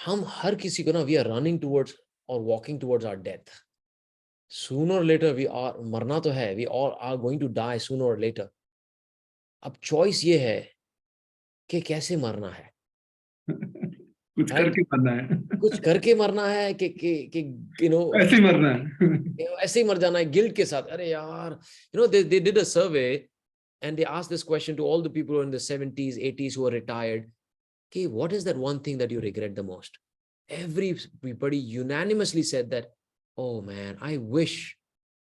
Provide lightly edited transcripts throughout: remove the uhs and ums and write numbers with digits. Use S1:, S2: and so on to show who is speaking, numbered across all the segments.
S1: हम हर किसी को ना, we are running towards or walking towards our death. Sooner or later we are, मरना तो है, we all are going to die sooner or later. अब choice ये है कि कैसे मरना है,
S2: कुछ
S1: right?
S2: करके मरना है,
S1: कुछ करके मरना है कि you know
S2: ऐसे ही मरना है।
S1: ऐसे ही मर जाना है गिल्ट के साथ. अरे यार, you know, they did a survey and they asked this question to all the people in the 70s, 80s who are retired. Okay, what is that one thing that you regret the most? Everybody unanimously said that, oh man, I wish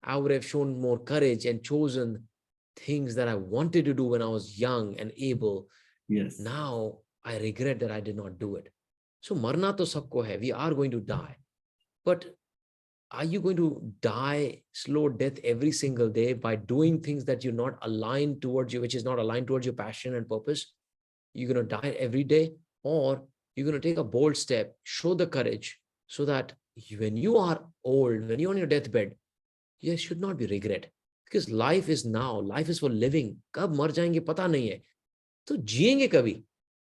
S1: I would have shown more courage and chosen things that I wanted to do when I was young and able.
S2: Yes.
S1: Now I regret that I did not do it. So marna to sabko hai, we are going to die. But are you going to die slow death every single day by doing things that you're not aligned towards you, which is not aligned towards your passion and purpose? You're going to die every day, or you're going to take a bold step, show the courage, so that when you are old, when you're on your deathbed, there should not be regret, because life is now, life is for living. कब मर जाएंगे पता नहीं है, तो जिएंगे कभी,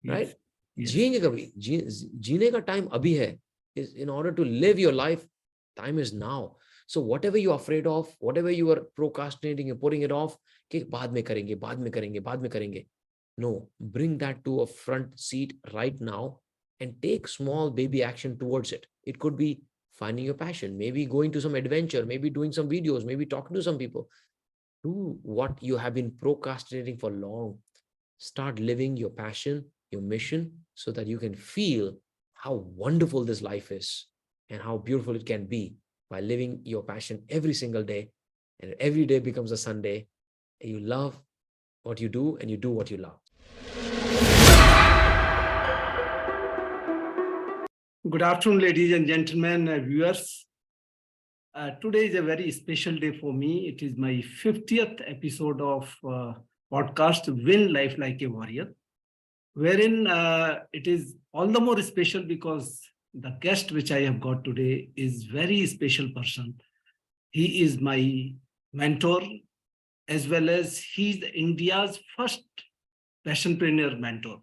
S1: right? जिएंगे कभी, जीने का टाइम अभी है. In order to live your life, time is now. So whatever you're afraid of, whatever you are procrastinating, you're putting it off, कि बाद में करेंगे, बाद में करेंगे, बाद में करेंगे. No, bring that to a front seat right now and take small baby action towards it. It could be finding your passion, maybe going to some adventure, maybe doing some videos, maybe talking to some people. Do what you have been procrastinating for long. Start living your passion, your mission, so that you can feel how wonderful this life is and how beautiful it can be by living your passion every single day. And every day becomes a Sunday. And you love what you do and you do what you love.
S2: Good afternoon, ladies and gentlemen, viewers. Today is a very special day for me. It is my 50th episode of podcast Win Life Like a Warrior, wherein it is all the more special because the guest which I have got today is very special person. He is my mentor, as well as he's India's first passionpreneur mentor.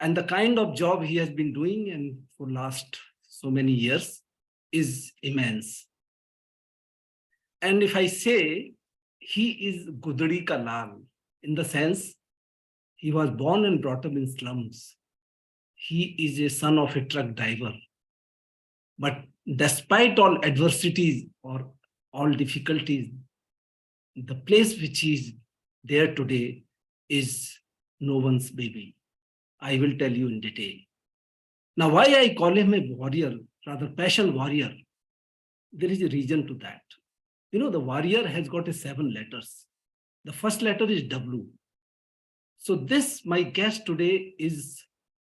S2: And the kind of job he has been doing and for last so many years is immense. And if I say he is Gudri ka Lal, in the sense he was born and brought up in slums. He is a son of a truck driver. But despite all adversities or all difficulties, the place which is there today is no one's baby. I will tell you in detail. Now, why I call him a warrior, rather passion warrior, there is a reason to that. You know, the warrior has got 7 letters. The first letter is W. So this, my guest today, is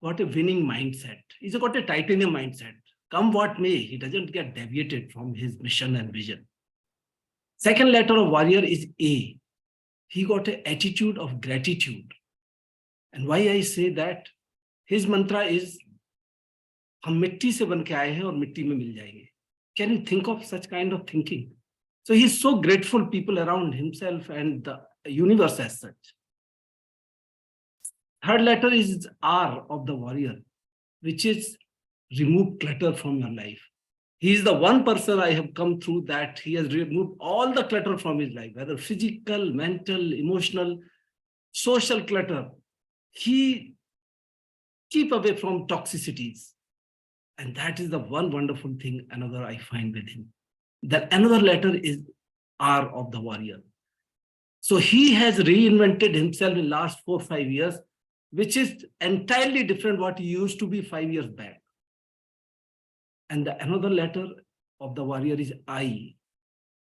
S2: got a winning mindset. He's got a titanium mindset. Come what may, he doesn't get deviated from his mission and vision. Second letter of warrior is A. He got an attitude of gratitude. And why I say that, his mantra is, हम मिट्टी से बन के आए हैं और मिट्टी में मिल जाएंगे. Can you think of such kind of thinking? So he's so grateful people around himself and the universe as such. Third letter is R of the warrior, which is remove clutter from your life. He is the one person I have come through that he has removed all the clutter from his life, whether physical, mental, emotional, social clutter. He keep away from toxicities. And that is the one wonderful thing another I find with him. That another letter is R of the warrior. So he has reinvented himself in the last 4 or 5 years, which is entirely different what he used to be 5 years back. And another letter of the warrior is I.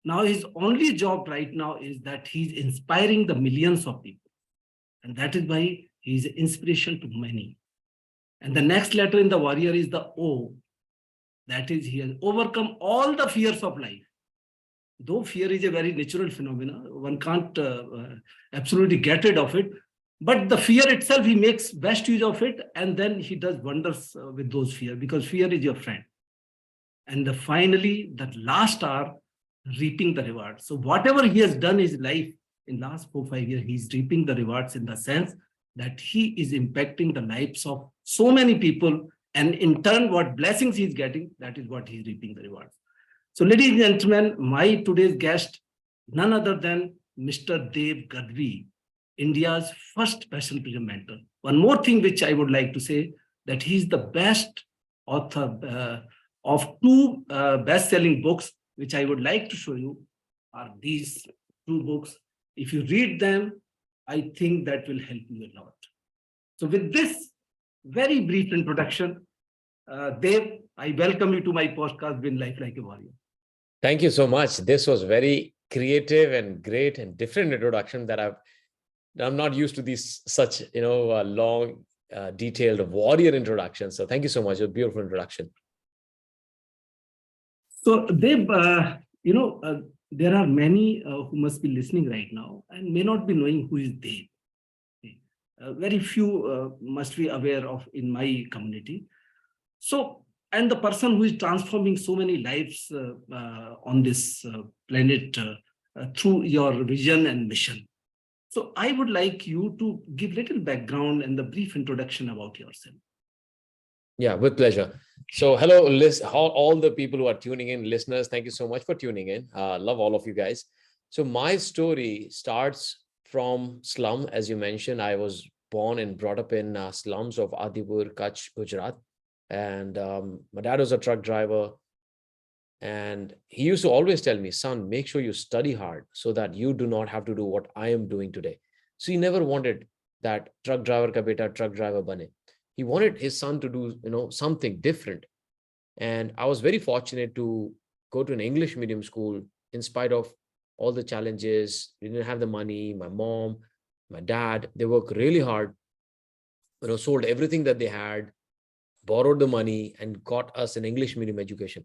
S2: Now his only job right now is that he's inspiring the millions of people. And that is why he's an inspiration to many. And the next letter in the warrior is the O. That is, he has overcome all the fears of life. Though fear is a very natural phenomenon, one can't absolutely get rid of it. But the fear itself, he makes best use of it, and then he does wonders with those fear, because fear is your friend. And finally, that last R, reaping the rewards. So whatever he has done in his life in last 4 or 5 years, he's reaping the rewards in the sense that he is impacting the lives of so many people And in turn, what blessings he's getting, that is what he's reaping the rewards. So, ladies and gentlemen, my today's guest, none other than Mr. Dev Gadhvi, India's first passionpreneur mentor. One more thing which I would like to say, that he's the best author of two best-selling books, which I would like to show you, are these two books. If you read them, I think that will help you a lot. So with this very brief introduction, Dev, I welcome you to my podcast, Win Life Like a Warrior.
S1: Thank you so much. This was very creative and great and different introduction that I'm not used to these such, long, detailed warrior introductions. So thank you so much. A beautiful introduction.
S2: So Dev, there are many who must be listening right now and may not be knowing who is Dev. Very few must be aware of in my community. So, and the person who is transforming so many lives on this planet through your vision and mission. So I would like you to give little background and the brief introduction about yourself.
S1: Yeah, with pleasure. So hello, all the people who are tuning in, listeners, thank you so much for tuning in. Love all of you guys. So my story starts from slum. As you mentioned, I was born and brought up in slums of Adipur, Kutch, Gujarat. And my dad was a truck driver. And he used to always tell me, son, make sure you study hard so that you do not have to do what I am doing today. So he never wanted that truck driver ka beta truck driver bane. He wanted his son to do, something different. And I was very fortunate to go to an English medium school in spite of all the challenges. We didn't have the money. My mom, my dad, they worked really hard, sold everything that they had, borrowed the money and got us an English medium education.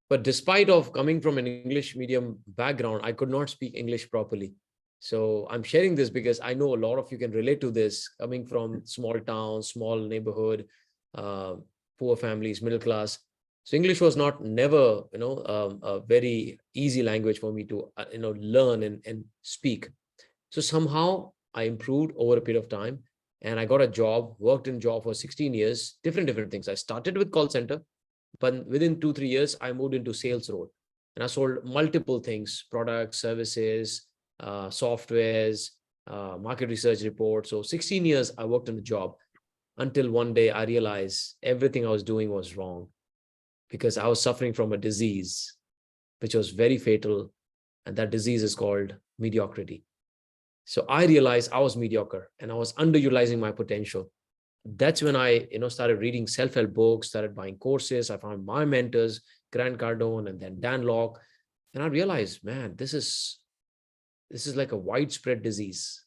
S1: But despite of coming from an English medium background, I could not speak English properly. So I'm sharing this because I know a lot of you can relate to this, coming from small town, small neighborhood, poor families, middle class. So English was never, a very easy language for me to, learn and speak. So somehow I improved over a period of time and I got a job, worked in job for 16 years, different things. I started with call center, but within 2-3 years, I moved into sales role and I sold multiple things, products, services, softwares, market research reports. So 16 years I worked in a job until one day I realized everything I was doing was wrong because I was suffering from a disease, which was very fatal. And that disease is called mediocrity. So I realized I was mediocre and I was underutilizing my potential. That's when I, started reading self-help books, started buying courses. I found my mentors, Grant Cardone and then Dan Locke. And I realized, man, this is like a widespread disease.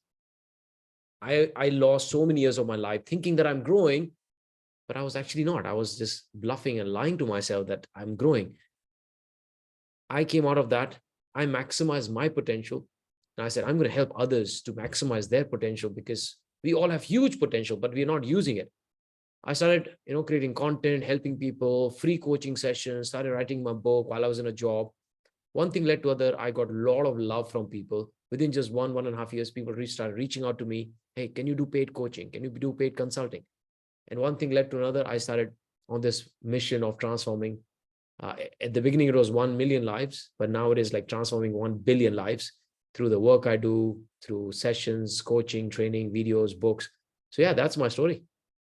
S1: I lost so many years of my life thinking that I'm growing, but I was actually not. I was just bluffing and lying to myself that I'm growing. I came out of that. I maximized my potential. And I said, I'm going to help others to maximize their potential because we all have huge potential, but we're not using it. I started, creating content, helping people, free coaching sessions, started writing my book while I was in a job. One thing led to other. I got a lot of love from people. Within just 1.5 years, people started reaching out to me. Hey, can you do paid coaching? Can you do paid consulting? And one thing led to another. I started on this mission of transforming. At the beginning, it was 1 million lives, but now it is like transforming 1 billion lives through the work I do, through sessions, coaching, training, videos, books. So yeah, that's my story.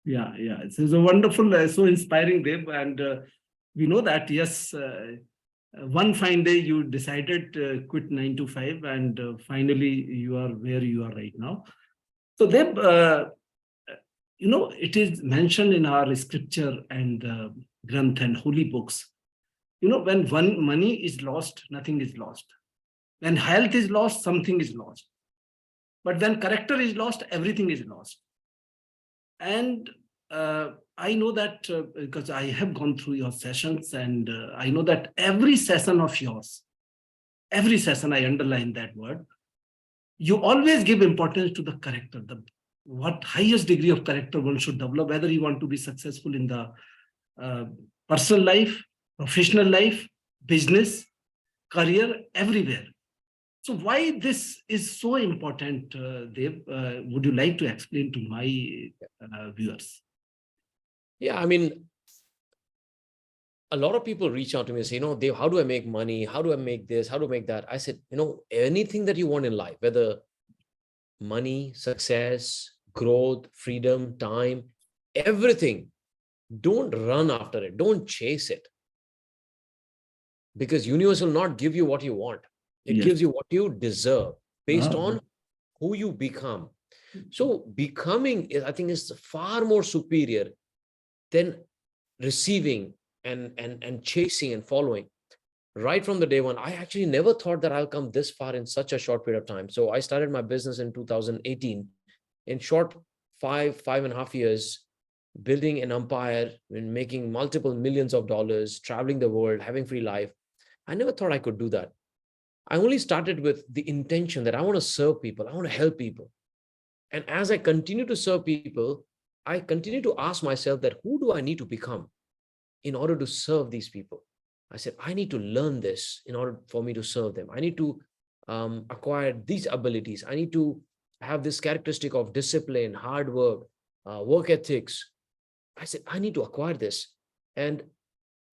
S2: Yeah. It's a wonderful, so inspiring, Dev. And we know that, yes, one fine day you decided to quit 9 to 5 and finally you are where you are right now. So Dev, it is mentioned in our scripture and Granth and holy books, when one money is lost, nothing is lost. When health is lost, something is lost. But when character is lost, everything is lost. And I know that because I have gone through your sessions and I know that every session of yours, every session, I underline that word, you always give importance to the character, what highest degree of character one should develop, whether you want to be successful in the personal life, professional life, business, career, everywhere. So why this is so important, Dev? Would you like to explain to my viewers?
S1: Yeah, I mean, a lot of people reach out to me and say, Dave, how do I make money? How do I make this? How do I make that? I said, anything that you want in life, whether money, success, growth, freedom, time, everything, don't run after it. Don't chase it. Because universe will not give you what you want. It gives you what you deserve based on who you become. So becoming, I think, is far more superior than receiving and chasing and following. Right from the day one, I actually never thought that I'll come this far in such a short period of time. So I started my business in 2018. In short 5.5 years, building an empire and making multiple millions of dollars, traveling the world, having free life. I never thought I could do that. I only started with the intention that I want to serve people. I want to help people. And as I continue to serve people, I continue to ask myself that who do I need to become in order to serve these people? I said, I need to learn this in order for me to serve them. I need to acquire these abilities. I need to have this characteristic of discipline, hard work, work ethics. I said, I need to acquire this. And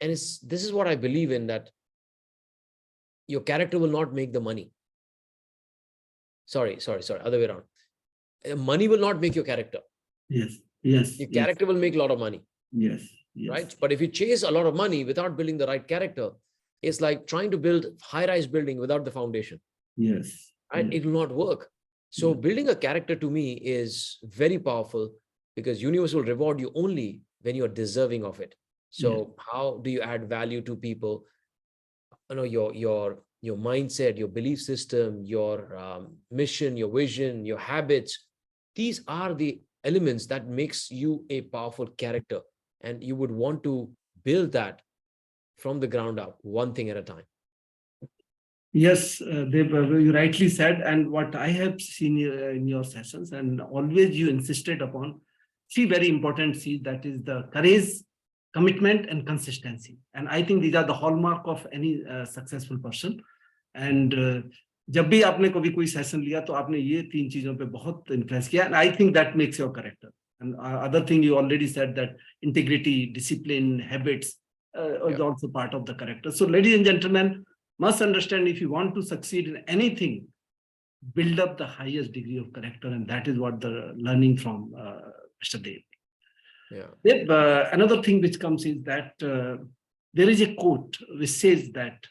S1: this is what I believe in, that your character will not make the money. Sorry, other way around. Money will not make your character.
S2: Yes.
S1: Your character will make a lot of money.
S2: Yes.
S1: Right? But if you chase a lot of money without building the right character, it's like trying to build high-rise building without the foundation.
S2: Yes.
S1: Right? It will not work. So building a character to me is very powerful, because universe will reward you only when you are deserving of it. So how do you add value to people? Your mindset, your belief system, your mission, your vision, your habits. These are the elements that makes you a powerful character. And you would want to build that from the ground up, one thing at a time.
S2: Yes, you rightly said. And what I have seen in your sessions, and always you insisted upon, very important, that is the courage, commitment, and consistency. And I think these are the hallmark of any successful person. And जब भी आपने कभी कोई session लिया तो आपने ये 3 चीजों पे बहुत इम्प्रेस किया. And I think that makes your character. And other thing you already said, that integrity, discipline, habits is also part of the character. So ladies and gentlemen, must understand, if you want to succeed in anything, build up the highest degree of character. And that is what the learning from Mr. Dev. Dev, another thing which comes is that there is a quote which says that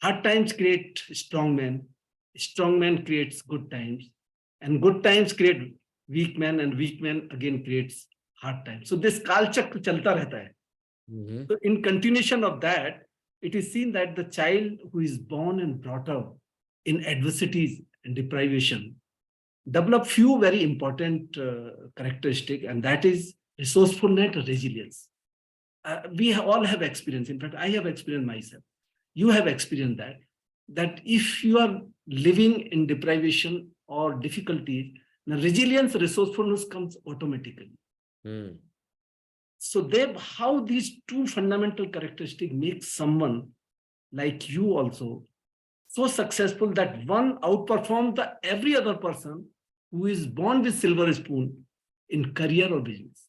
S2: hard times create strong men creates good times, and good times create weak men, and weak men again creates hard times. So this kalchakra chalta rehta hai. So in continuation of that, it is seen that the child who is born and brought up in adversities and deprivation develop few very important characteristics, and that is resourcefulness and resilience. We all have experience. In fact, I have experienced myself. You have experienced that if you are living in deprivation or difficulties, the resilience, resourcefulness comes automatically. So how these two fundamental characteristics make someone like you also so successful that one outperforms every other person who is born with silver spoon in career or business?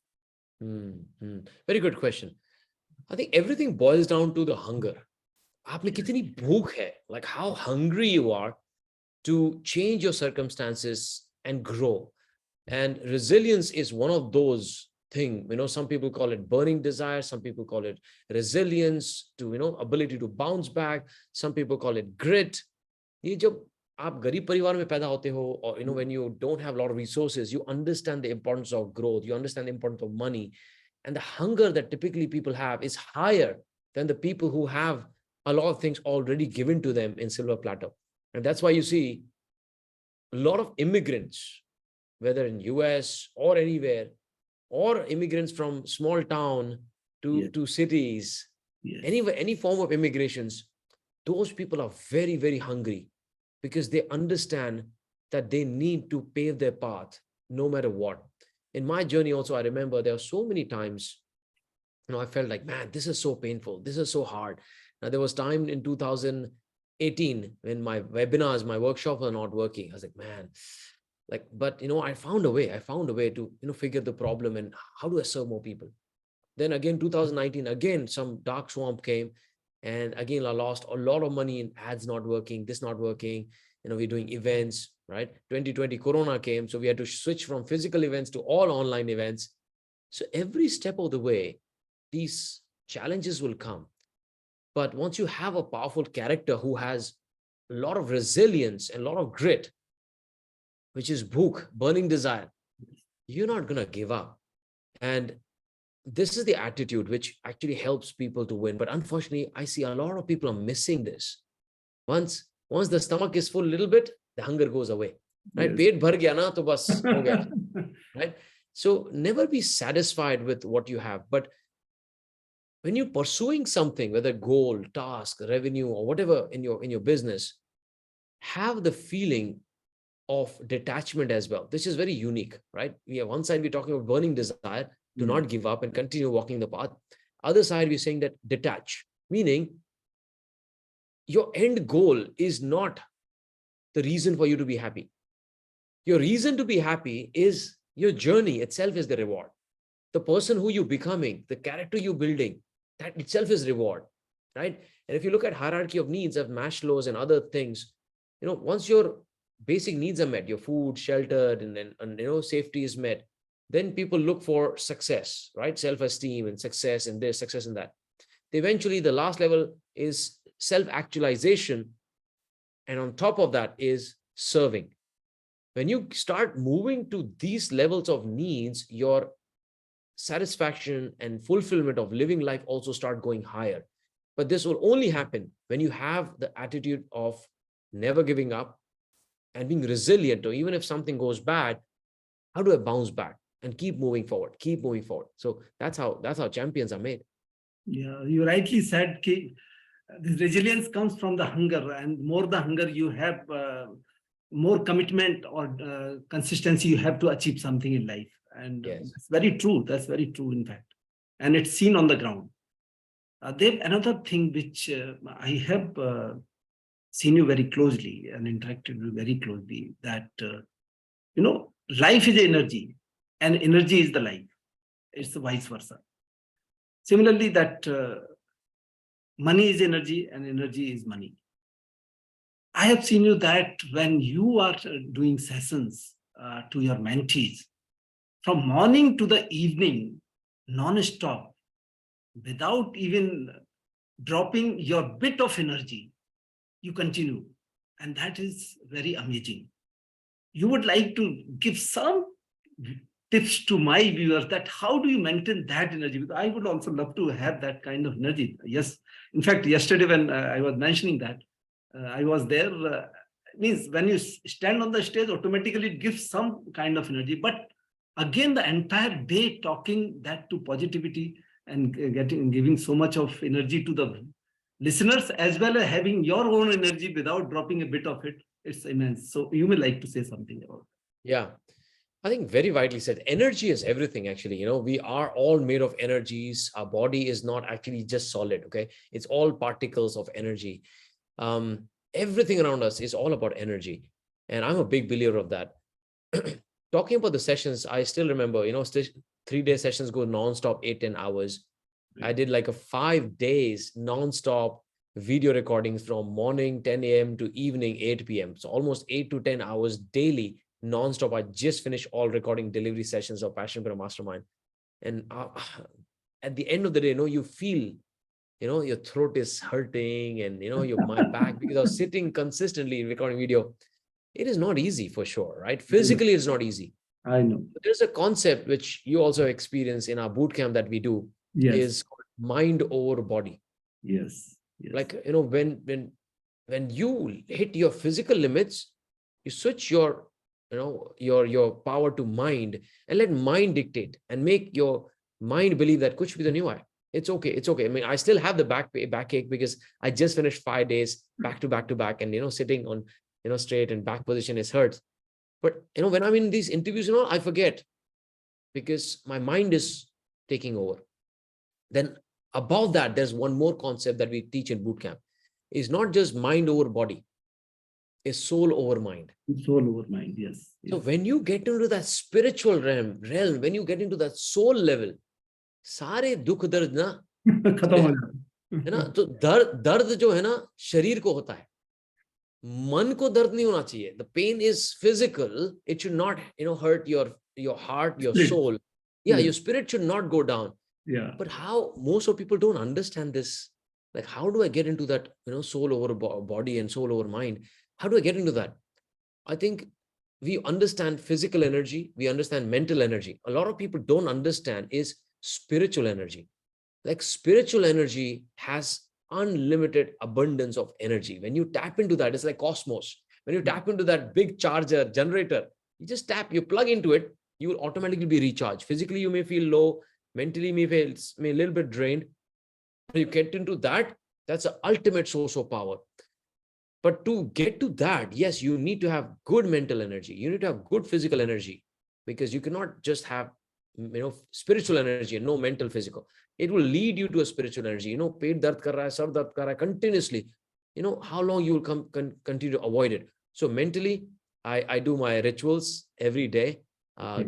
S1: Very good question. I think everything boils down to the hunger. आपने कितनी भूख है, like how hungry you are to change your circumstances and grow. And resilience is one of those things. Some people call it burning desire, some people call it resilience, to ability to bounce back, some people call it grit. ये जब आप गरीब परिवार में पैदा होते हो, or when you don't have a lot of resources, you understand the importance of growth, you understand the importance of money, and the hunger that typically people have is higher than the people who have a lot of things already given to them in silver platter. And that's why you see a lot of immigrants, whether in US or anywhere, or immigrants from small town to cities, any form of immigrations, those people are very, very hungry, because they understand that they need to pave their path no matter what. In my journey also, I remember there were so many times, I felt like, man, this is so painful. This is so hard. Now, there was time in 2018 when my webinars, my workshops were not working. I was like, man, but I found a way to, figure the problem and how do I serve more people? Then again, 2019, again, some dark swamp came. And again, I lost a lot of money in ads not working, this not working. We're doing events, right? 2020 Corona came. So we had to switch from physical events to all online events. So every step of the way, these challenges will come. But once you have a powerful character who has a lot of resilience and a lot of grit, which is bhuk, burning desire, you're not going to give up. And this is the attitude which actually helps people to win. But unfortunately, I see a lot of people are missing this. Once the stomach is full a little bit, the hunger goes away. Right?
S2: Yes.
S1: Peet bhar gaya na, to bas ho gaya. Right? So never be satisfied with what you have. But when you're pursuing something, whether goal, task, revenue, or whatever in your business, have the feeling of detachment as well. This is very unique, right? One side, we're talking about burning desire, do not give up and continue walking the path. Other side, we're saying that detach, meaning your end goal is not the reason for you to be happy. Your reason to be happy is your journey itself is the reward. The person who you're becoming, the character you're building, that itself is reward, right? And if you look at hierarchy of needs of Maslow's and other things, once your basic needs are met, your food, shelter, and safety is met, then people look for success, right? Self-esteem and success and this, success in that. Eventually, the last level is self-actualization. And on top of that is serving. When you start moving to these levels of needs, your satisfaction and fulfillment of living life also start going higher. But this will only happen when you have the attitude of never giving up and being resilient, or even if something goes bad, how do I bounce back and keep moving forward? So that's how champions are made.
S2: Yeah, you rightly said, this resilience comes from the hunger, and more the hunger you have, more commitment or consistency you have to achieve something in life. And
S1: Yes.
S2: that's very true. That's very true, in fact. And it's seen on the ground. There another thing which I have seen you very closely and interacted with very closely, that life is energy and energy is the life. It's the vice versa. Similarly, that money is energy and energy is money. I have seen you that when you are doing sessions to your mentees, from morning to the evening, non-stop, without even dropping your bit of energy, you continue. And that is very amazing. You would like to give some tips to my viewers that how do you maintain that energy? Because I would also love to have that kind of energy. Yes. In fact, yesterday when I was mentioning that, I was there, means when you stand on the stage, automatically it gives some kind of energy. But again, the entire day talking that to positivity and giving so much of energy to the listeners, as well as having your own energy without dropping a bit of it, it's immense. So you may like to say something about it.
S1: Yeah. I think very widely said. Energy is everything, actually. We are all made of energies. Our body is not actually just solid, okay? It's all particles of energy. Everything around us is all about energy. And I'm a big believer of that. Talking about the sessions, I still remember, 3-day sessions go nonstop, 8-10 hours. I did like a 5 days nonstop video recordings from morning 10 a.m. to evening 8 p.m. So almost 8 to 10 hours daily, nonstop. I just finished all recording delivery sessions of Passionpreneur Mastermind. And at the end of the day, you feel, your throat is hurting and, my back, because I was sitting consistently recording video. It is not easy for sure, right? Physically, it's not easy.
S2: I know.
S1: But there's a concept which you also experience in our boot camp that we do,
S2: Yes.
S1: is mind over body.
S2: Yes.
S1: Like, when you hit your physical limits, you switch your power to mind and let mind dictate and make your mind believe that kuch bhi to nahi hua hai. It's okay. I mean, I still have the backache because I just finished 5 days back to back and, sitting on, straight and back position is hurts. But, when I'm in these interviews, I forget because my mind is taking over. Then above that, there's one more concept that we teach in bootcamp. It's not just mind over body, it's soul over mind.
S2: Soul over mind, yes.
S1: So when you get into that spiritual realm, when you get into that soul level, सारे दुख दर्द ना
S2: खत्म हो
S1: है ना,
S2: जाता
S1: तो दर्द जो है ना शरीर को होता है, मन को दर्द नहीं होना चाहिए. The pain is physical, it should not hurt your heart, your
S2: Spirit.
S1: Soul. या
S2: Yeah,
S1: your spirit should not go down.
S2: yeah.
S1: But how most of people don't understand this? Like, how do I get into that, soul over body and soul over mind? How do I get into that? I think we understand physical energy, we understand mental energy. A lot of people don't understand is spiritual energy. Like, spiritual energy has unlimited abundance of energy. When you tap into that, it's like cosmos. When you tap into that big charger generator, you just tap, you plug into it, you will automatically be recharged. Physically you may feel low, mentally may a little bit drained. When you get into that, that's the ultimate source of power. But to get to that, yes, you need to have good mental energy, you need to have good physical energy, because you cannot just have spiritual energy and no mental physical. It will lead you to a spiritual energy. Pet dard kar raha hai, sar dard kar raha hai continuously. How long you will continue to avoid it. So mentally, I do my rituals every day.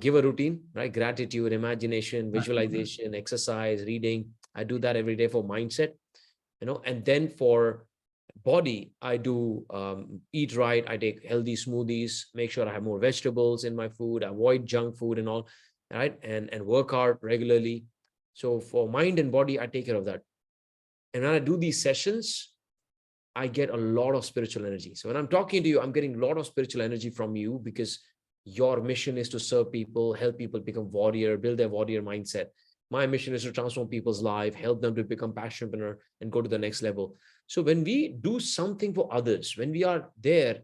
S1: Give a routine, right? Gratitude, imagination, visualization, exercise, reading. I do that every day for mindset. And then for body, I do eat right. I take healthy smoothies, make sure I have more vegetables in my food, avoid junk food and all, right? And work out regularly. So for mind and body, I take care of that. And when I do these sessions, I get a lot of spiritual energy. So when I'm talking to you, I'm getting a lot of spiritual energy from you, because your mission is to serve people, help people become warrior, build their warrior mindset. My mission is to transform people's life, help them to become passionpreneur and go to the next level. So when we do something for others, when we are there,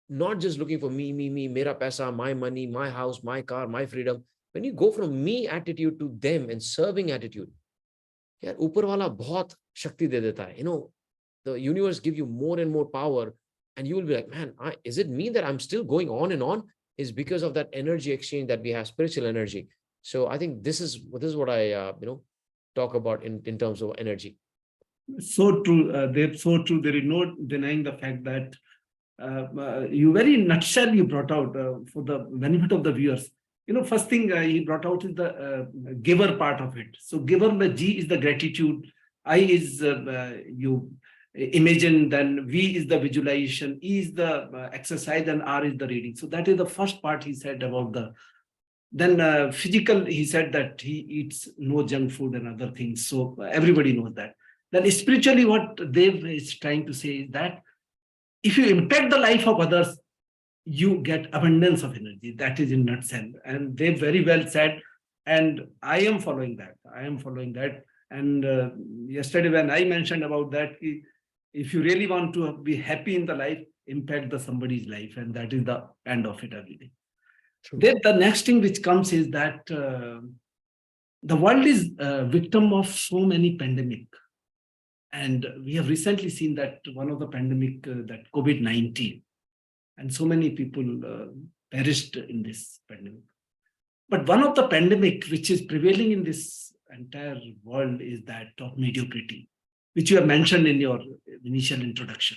S1: not just looking for me, mera paisa, my money, my house, my car, my freedom. When you go from me attitude to them and serving attitude, यार ऊपर वाला बहुत शक्ति दे देता है. The universe give you more and more power, and you will be like, man, is it me that I'm still going on and on? Is because of that energy exchange that we have, spiritual energy. So I think this is what I talk about in terms of energy.
S2: So true. They're so true. There is no denying the fact that you very nutshell you brought out for the benefit of the viewers. First thing he brought out is the giver part of it. So giver, the G is the gratitude, I is you imagine, then V is the visualization, E is the exercise, and R is the reading. So that is the first part he said about the. Then physical, he said that he eats no junk food and other things. So everybody knows that. Then spiritually, what Dev is trying to say is that if you impact the life of others, you get abundance of energy. That is in nutshell. And they very well said, and I am following that. And yesterday when I mentioned about that, if you really want to be happy in the life, impact the somebody's life, and that is the end of it every day. Then the next thing which comes is that the world is a victim of so many pandemic. And we have recently seen that one of the pandemic, that COVID-19, and so many people perished in this pandemic. But one of the pandemic which is prevailing in this entire world is that of mediocrity, which you have mentioned in your initial introduction.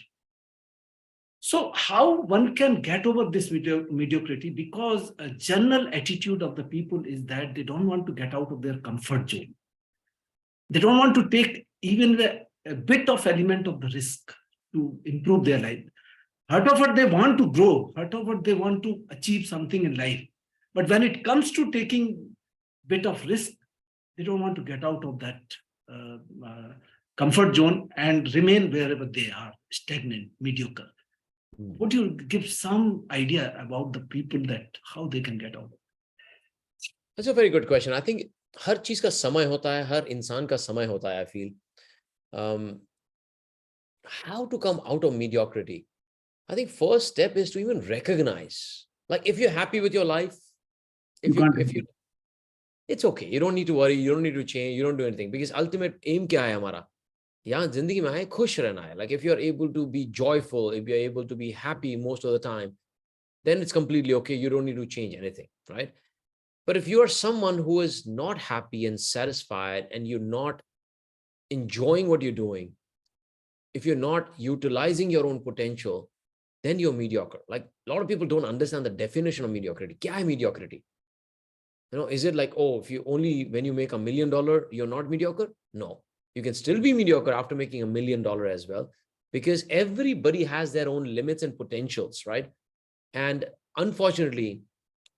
S2: So how one can get over this mediocrity? Because a general attitude of the people is that they don't want to get out of their comfort zone. They don't want to take even a bit of element of the risk to improve their life. However, they want to grow, however, they want to achieve something in life. But when it comes to taking bit of risk, they don't want to get out of that comfort zone and remain wherever they are, stagnant, mediocre. Would you give some idea about the people that how they can get out?
S1: That's a very good question. I think हर चीज का समय होता है, हर इंसान का समय होता है. I feel how to come out of mediocrity. I think first step is to even recognize, like, if you're happy with your life, if you it's okay. You don't need to worry, you don't need to change, you don't do anything, because ultimate aim क्या है हमारा? यहाँ जिंदगी में है खुश रहना है. Like, if you're able to be joyful, if you're able to be happy most of the time, then it's completely okay. You don't need to change anything, right? But if you are someone who is not happy and satisfied, and you're not enjoying what you're doing, if you're not utilizing your own potential, then you're mediocre. Like, a lot of people don't understand the definition of mediocrity. Kya hai mediocrity? Is it like, oh, if you only, when you make $1 million, you're not mediocre? No, you can still be mediocre after making $1 million as well, because everybody has their own limits and potentials, right? And unfortunately,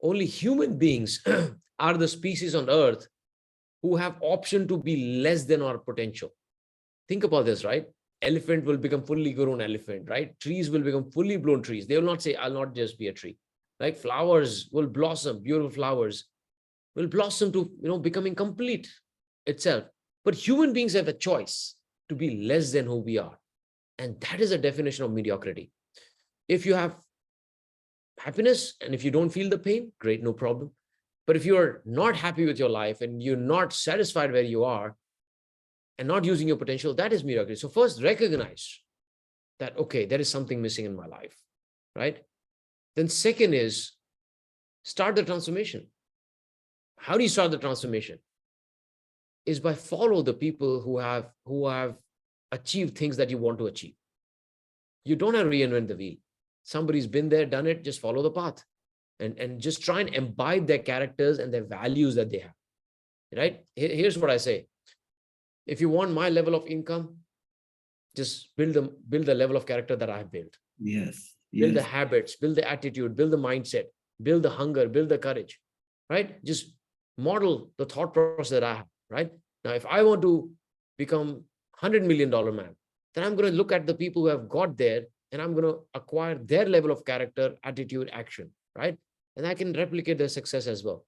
S1: only human beings are the species on earth who have option to be less than our potential. Think about this, right? Elephant will become fully grown elephant, right? Trees will become fully blown trees. They will not say, I'll not just be a tree. Like flowers will blossom, beautiful flowers will blossom to, becoming complete itself. But human beings have a choice to be less than who we are. And that is a definition of mediocrity. If you have happiness and if you don't feel the pain, great, no problem. But if you're not happy with your life and you're not satisfied where you are and not using your potential, that is mediocrity. So first recognize that, okay, there is something missing in my life, right? Then second is start the transformation. How do you start the transformation? Is by follow the people who have achieved things that you want to achieve. You don't have to reinvent the wheel. Somebody's been there, done it, just follow the path and just try and imbibe their characters and their values that they have, right? Here's what I say. If you want my level of income, just build the level of character that I have built.
S2: Yes.
S1: Build the habits, build the attitude, build the mindset, build the hunger, build the courage, right? Just model the thought process that I have, right? Now, if I want to become $100 million man, then I'm going to look at the people who have got there and I'm going to acquire their level of character, attitude, action, right? And I can replicate their success as well.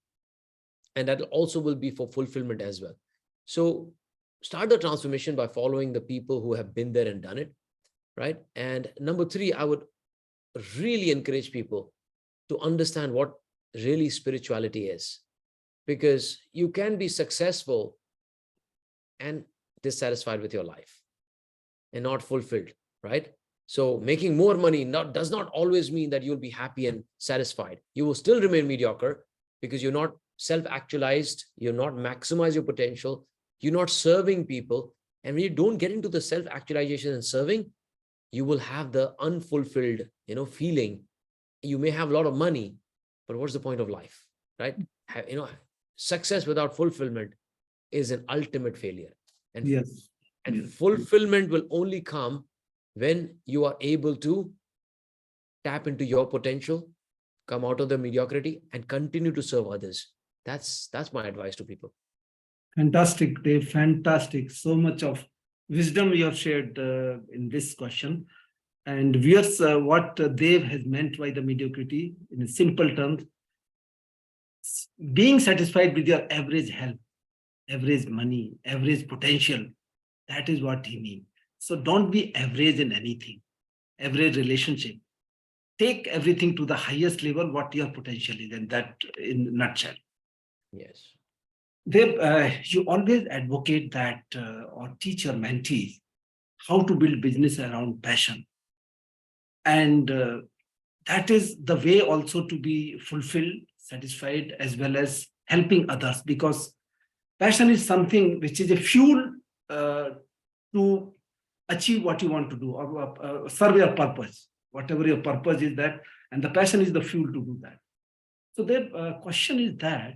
S1: And that also will be for fulfillment as well. So start the transformation by following the people who have been there and done it, right? And number three, I would really encourage people to understand what really spirituality is, because you can be successful and dissatisfied with your life and not fulfilled, right? So making more money does not always mean that you'll be happy and satisfied. You will still remain mediocre because you're not self-actualized, you're not maximize your potential, you're not serving people. And when you don't get into the self-actualization and serving, you will have the unfulfilled, feeling. You may have a lot of money, but what's the point of life, right? Success without fulfillment is an ultimate failure. And,
S2: yes.
S1: Fulfillment will only come when you are able to tap into your potential, come out of the mediocrity, and continue to serve others. That's my advice to people.
S2: Fantastic, Dave. Fantastic. So much of wisdom you have shared in this question. And viewers, what Dave has meant by the mediocrity in simple terms, being satisfied with your average health, average money, average potential. That is what he means. So don't be average in anything, average relationship. Take everything to the highest level, what your potential is, and that in a nutshell.
S1: Yes.
S2: Dave, you always advocate that or teach your mentees how to build business around passion. And that is the way also to be fulfilled, satisfied, as well as helping others, because passion is something which is a fuel to achieve what you want to do or serve your purpose, whatever your purpose is that, and the passion is the fuel to do that. So the question is that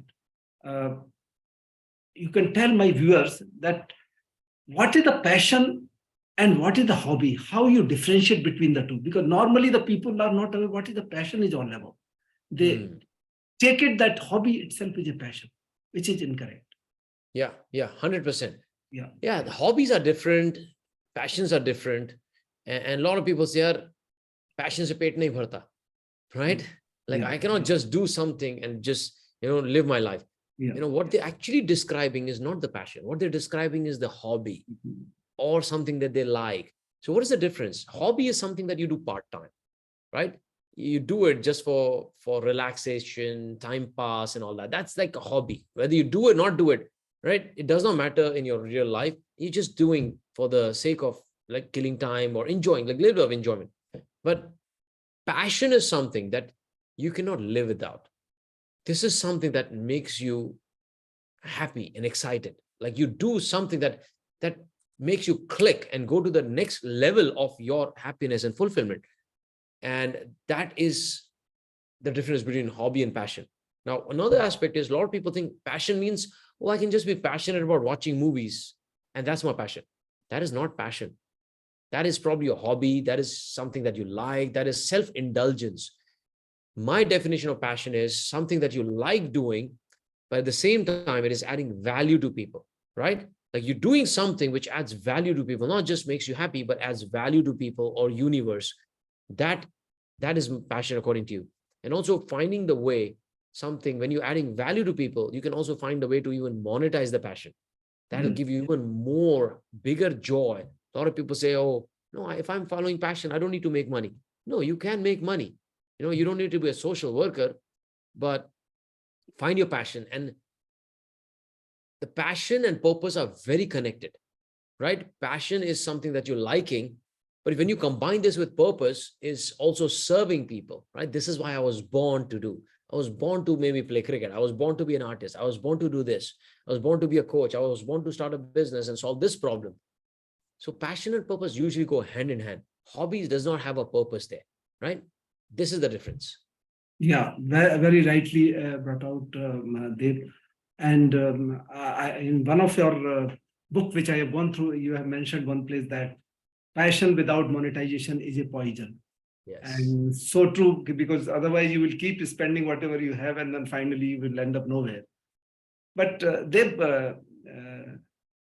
S2: you can tell my viewers that what is the passion and what is the hobby, how you differentiate between the two, because normally the people are not aware what is the passion is all about. They take it that hobby itself is a passion, which is incorrect.
S1: Yeah, 100%.
S2: Yeah,
S1: the hobbies are different, passions are different, and a lot of people say, passion se pet nahi bharta, right? Like I cannot just do something and just live my life. What they're actually describing is not the passion. What they're describing is the hobby or something that they like. So what is the difference? Hobby is something that you do part-time, right? You do it just for relaxation, time pass and all that. That's like a hobby. Whether you do it or not do it, right? It does not matter in your real life. You're just doing for the sake of like killing time or enjoying, like a little bit of enjoyment. But passion is something that you cannot live without. This is something that makes you happy and excited. Like you do something that makes you click and go to the next level of your happiness and fulfillment. And that is the difference between hobby and passion. Now, another aspect is a lot of people think passion means, oh, I can just be passionate about watching movies and that's my passion. That is not passion. That is probably a hobby. That is something that you like. That is self-indulgence. My definition of passion is something that you like doing, but at the same time, it is adding value to people, right? Like you're doing something which adds value to people, not just makes you happy, but adds value to people or universe. That is passion according to you. And also finding the way, something when you're adding value to people, you can also find a way to even monetize the passion. That'll give you even more bigger joy. A lot of people say, oh, no, if I'm following passion, I don't need to make money. No, you can make money. You don't need to be a social worker, but find your passion. And the passion and purpose are very connected, right? Passion is something that you're liking, but when you combine this with purpose, is also serving people, right? This is why I was born to do. I was born to maybe play cricket. I was born to be an artist. I was born to do this. I was born to be a coach. I was born to start a business and solve this problem. So passion and purpose usually go hand in hand. Hobbies does not have a purpose there, right? This is the difference.
S2: Yeah, very rightly brought out, Dev. And in one of your book, which I have gone through, you have mentioned one place that passion without monetization is a poison.
S1: Yes.
S2: And so true, because otherwise you will keep spending whatever you have and then finally you will end up nowhere. But Dev,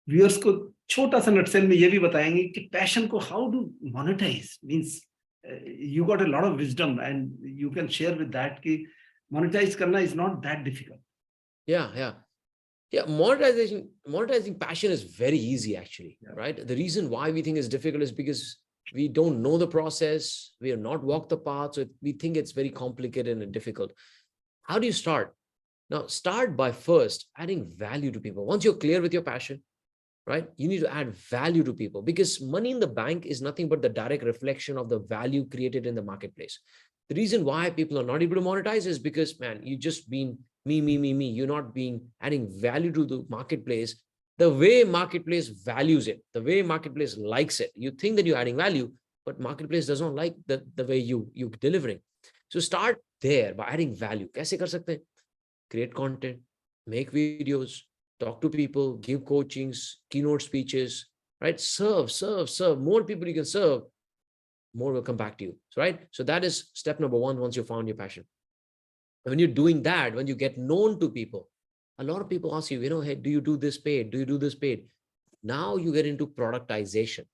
S2: viewers को छोटा सा nutshell में ये भी बताएंगे कि passion को how to monetize means you got a lot of wisdom and you can share with that कि monetize करना is not that difficult.
S1: Yeah. Monetizing passion is very easy, actually, right? The reason why we think it's difficult is because we don't know the process. We have not walked the path. So we think it's very complicated and difficult. How do you start? Now, start by first adding value to people. Once you're clear with your passion, right, you need to add value to people, because money in the bank is nothing but the direct reflection of the value created in the marketplace. The reason why people are not able to monetize is because, man, you just been me. You're not adding value to the marketplace the way marketplace values it, the way marketplace likes it. You think that you're adding value, but marketplace does not like the way you're delivering. So start there by adding value. कैसे कर सकते हैं? Create content, make videos, talk to people, give coachings, keynote speeches, right? Serve. More people you can serve, more will come back to you, right? So that is step number one once you found your passion. When you're doing that, when you get known to people, a lot of people ask you, hey, do you do this paid? Do you do this paid? Now you get into productization,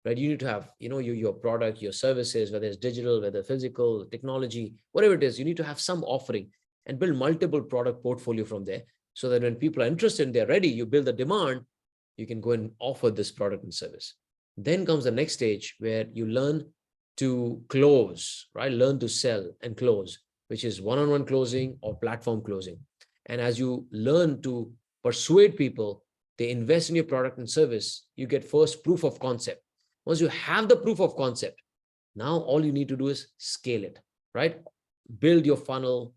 S1: right? You need to have, your product, your services, whether it's digital, whether physical, technology, whatever it is, you need to have some offering and build multiple product portfolio from there, so that when people are interested and they're ready, you build the demand, you can go and offer this product and service. Then comes the next stage where you learn to close, right? Learn to sell and close, which is one-on-one closing or platform closing. And as you learn to persuade people, they invest in your product and service, you get first proof of concept. Once you have the proof of concept, now all you need to do is scale it, right? Build your funnel,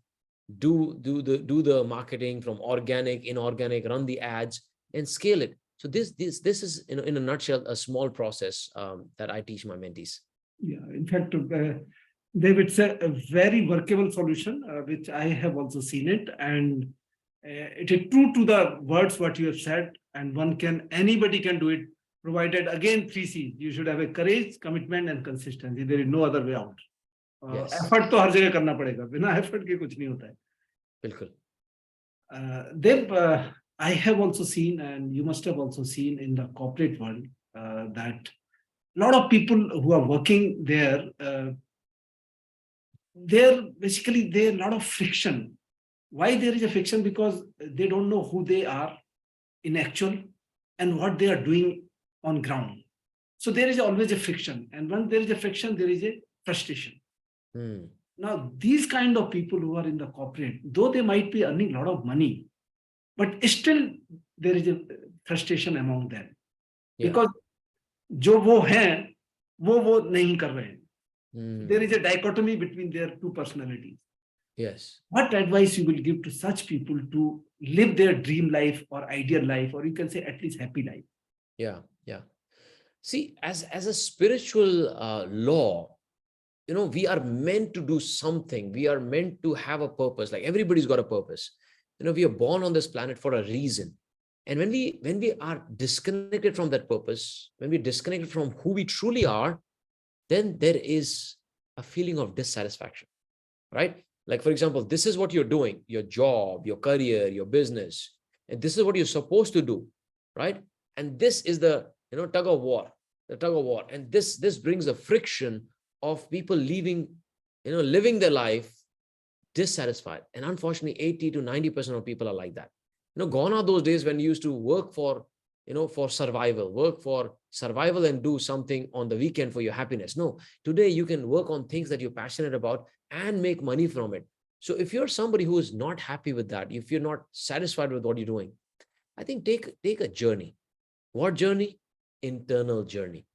S1: do the marketing from organic, inorganic, run the ads and scale it. So this is in a nutshell a small process that I teach my mentees.
S2: Yeah, in fact, David, it's a very workable solution, which I have also seen it, and it is true to the words what you have said. And anybody can do it, provided again 3 C's. You should have a courage, commitment, and consistency. There is no other way out. Effort तो हर जगह करना पड़ेगा, बिना effort के कुछ नहीं होता है.
S1: बिल्कुल.
S2: Dev, I have also seen, and you must have also seen in the corporate world, that a lot of people who are working there, there a lot of friction. Why there is a friction? Because they don't know who they are in actual and what they are doing on ground. So there is always a friction, and when there is a friction, there is a frustration. Now, these kind of people who are in the corporate, though they might be earning a lot of money, but still there is a frustration among them. Because जो वो हैं, वो नहीं कर रहे हैं. There is a dichotomy between their two personalities.
S1: Yes.
S2: What advice you will give to such people to live their dream life or ideal life, or you can say at least happy life?
S1: Yeah. See, as a spiritual law, we are meant to do something. We are meant to have a purpose. Like everybody's got a purpose. We are born on this planet for a reason. And when we are disconnected from that purpose, when we're disconnected from who we truly are, then there is a feeling of dissatisfaction, right? Like, for example, this is what you're doing, your job, your career, your business, and this is what you're supposed to do, right? And this is the, tug of war, And this brings a friction of people living their life dissatisfied. And unfortunately, 80 to 90% of people are like that. Gone are those days when you used to work for survival and do something on the weekend for your happiness. No, today you can work on things that you're passionate about and make money from it. So if you're somebody who is not happy with that, if you're not satisfied with what you're doing, I think take a journey. What journey? Internal journey.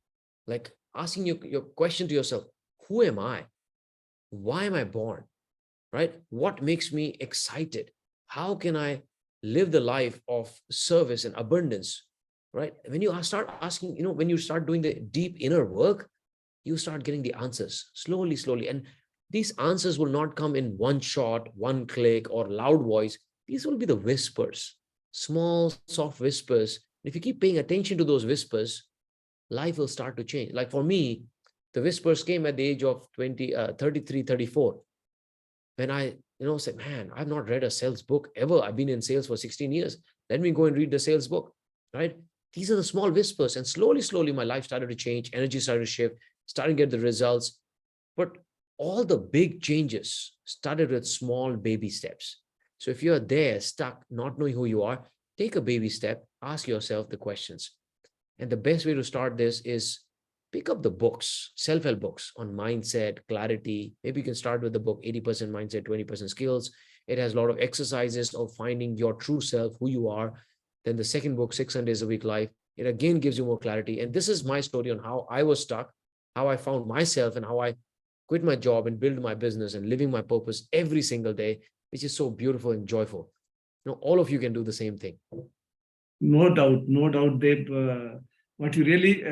S1: Like asking your question to yourself, who am I? Why am I born? Right? What makes me excited? How can I live the life of service and abundance? Right? When you start asking, when you start doing the deep inner work, you start getting the answers slowly. And these answers will not come in one shot, one click, or loud voice. These will be the whispers, small, soft whispers. If you keep paying attention to those whispers, life will start to change. Like for me, the whispers came at the age of 33, 34. When I, said, man, I've not read a sales book ever. I've been in sales for 16 years. Let me go and read the sales book, right? These are the small whispers. And slowly, my life started to change. Energy started to shift, started to get the results. But all the big changes started with small baby steps. So if you're there, stuck, not knowing who you are, take a baby step, ask yourself the questions. And the best way to start this is pick up the books, self-help books on mindset, clarity. Maybe you can start with the book, 80% mindset, 20% skills. It has a lot of exercises of finding your true self, who you are. Then the second book, 600 Days a Week Life, it again gives you more clarity. And this is my story on how I was stuck, how I found myself, and how I quit my job and build my business and living my purpose every single day, which is so beautiful and joyful. All of you can do the same thing.
S2: No doubt, Deb. What you really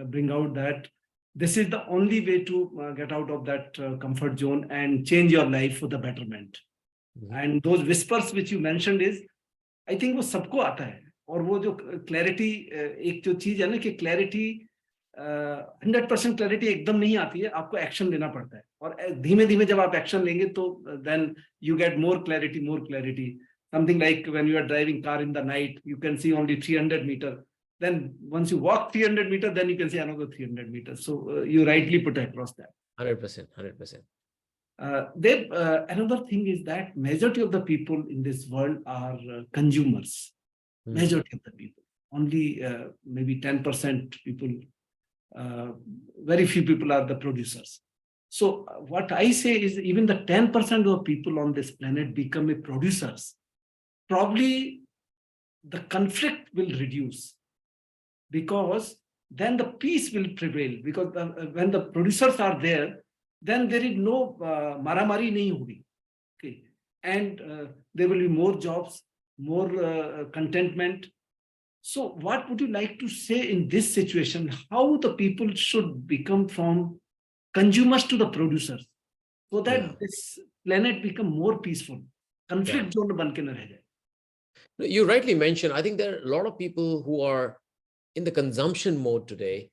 S2: bring out that this is the only way to get out of that comfort zone and change your life for the betterment. Mm-hmm. And those whispers which you mentioned is, I think वो सबको आता है. और वो जो clarity, एक जो चीज है ना कि क्लैरिटी 100% क्लैरिटी एकदम नहीं आती है, आपको एक्शन लेना पड़ता है. और धीमे धीमे जब आप एक्शन लेंगे तो then you get more clarity. Something like when you are driving car in the night, you can see only 300 meters. Then once you walk 300 meters, then you can see another 300 meters. So you rightly put across that.
S1: 100%.
S2: Another thing is that majority of the people in this world are consumers. Majority of the people. Only maybe 10% people, very few people are the producers. So what I say is even the 10% of people on this planet become a producers. Probably the conflict will reduce because then the peace will prevail, because when the producers are there, then there is no maramari nahi hogi. Okay. And there will be more jobs, more contentment. So what would you like to say in this situation, how the people should become from consumers to the producers so that this planet become more peaceful? Conflict zone ban ke na reh jaye.
S1: You rightly mentioned, I think there are a lot of people who are in the consumption mode today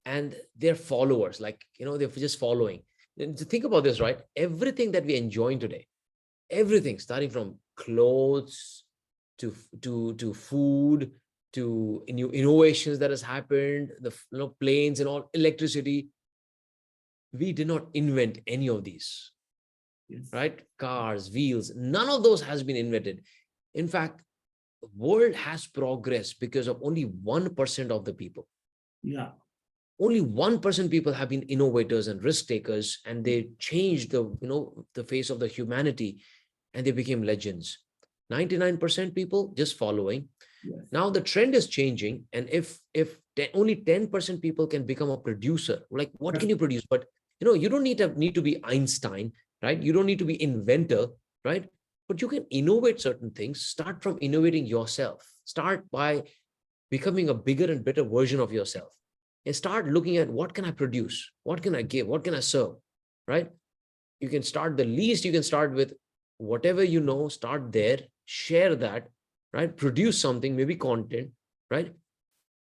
S1: and they're followers, like, they're just following. And to think about this, right? Everything that we're enjoying today, everything starting from clothes to food, to new innovations that has happened, the planes and all, electricity. We did not invent any of these, right? Cars, wheels, none of those has been invented. In fact, the world has progressed because of only 1% of the people.
S2: Yeah.
S1: Only 1% people have been innovators and risk takers, and they changed the face of the humanity, and they became legends. 99% people just following. Yes. Now the trend is changing, and if only 10% people can become a producer, like what can you produce? But you don't need to be Einstein, right? You don't need to be inventor, right? But you can innovate certain things. Start from innovating yourself. Start by becoming a bigger and better version of yourself. And start looking at what can I produce? What can I give? What can I serve? right? You can start the least, you can start with whatever you know, start there, share that, right? Produce something, maybe content, right?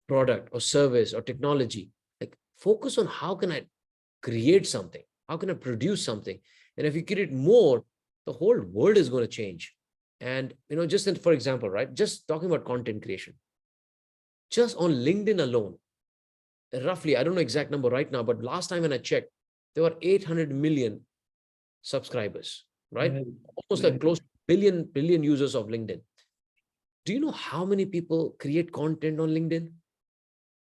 S1: Product or service or technology. Like focus on how can I create something? How can I produce something? And if you create more, the whole world is going to change. And, just for example, right? Just talking about content creation, just on LinkedIn alone, roughly, I don't know exact number right now, but last time when I checked, there were 800 million subscribers, right?
S2: Right.
S1: Almost like close to billion users of LinkedIn. Do you know how many people create content on LinkedIn?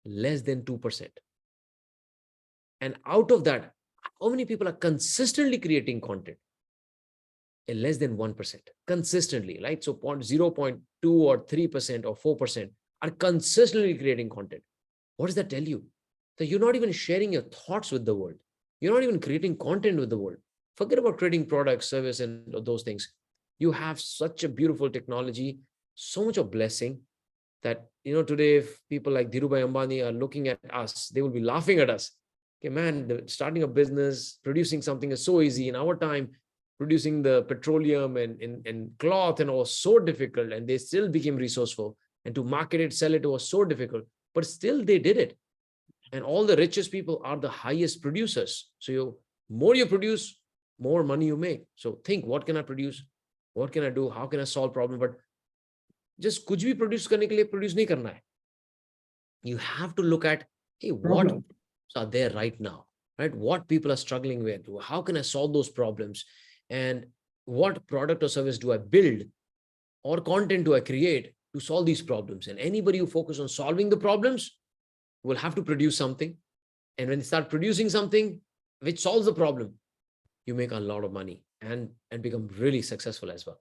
S1: Less than 2%. And out of that, how many people are consistently creating content? Less than 1%. Consistently, right? So 0.2 or 3% or 4% are consistently creating content. What does that tell you? That you're not even sharing your thoughts with the world. You're not even creating content with the world. Forget about creating products, service, and those things. You have such a beautiful technology, so much of blessing that, today, if people like Dhirubhai Ambani are looking at us, they will be laughing at us. Okay, man, starting a business, producing something is so easy. In our time, producing the petroleum and cloth and all was so difficult, and they still became resourceful. And to market it, sell it was so difficult, but still they did it. And all the richest people are the highest producers. So more you produce, more money you make. So think, what can I produce? What can I do? How can I solve problem? But just कुछ भी produce करने के लिए produce नहीं करना है. You have to look at, hey, what are there right now, right? What people are struggling with? How can I solve those problems? And what product or service do I build or content do I create to solve these problems? And anybody who focuses on solving the problems will have to produce something. And when they start producing something which solves the problem, you make a lot of money and become really successful as well.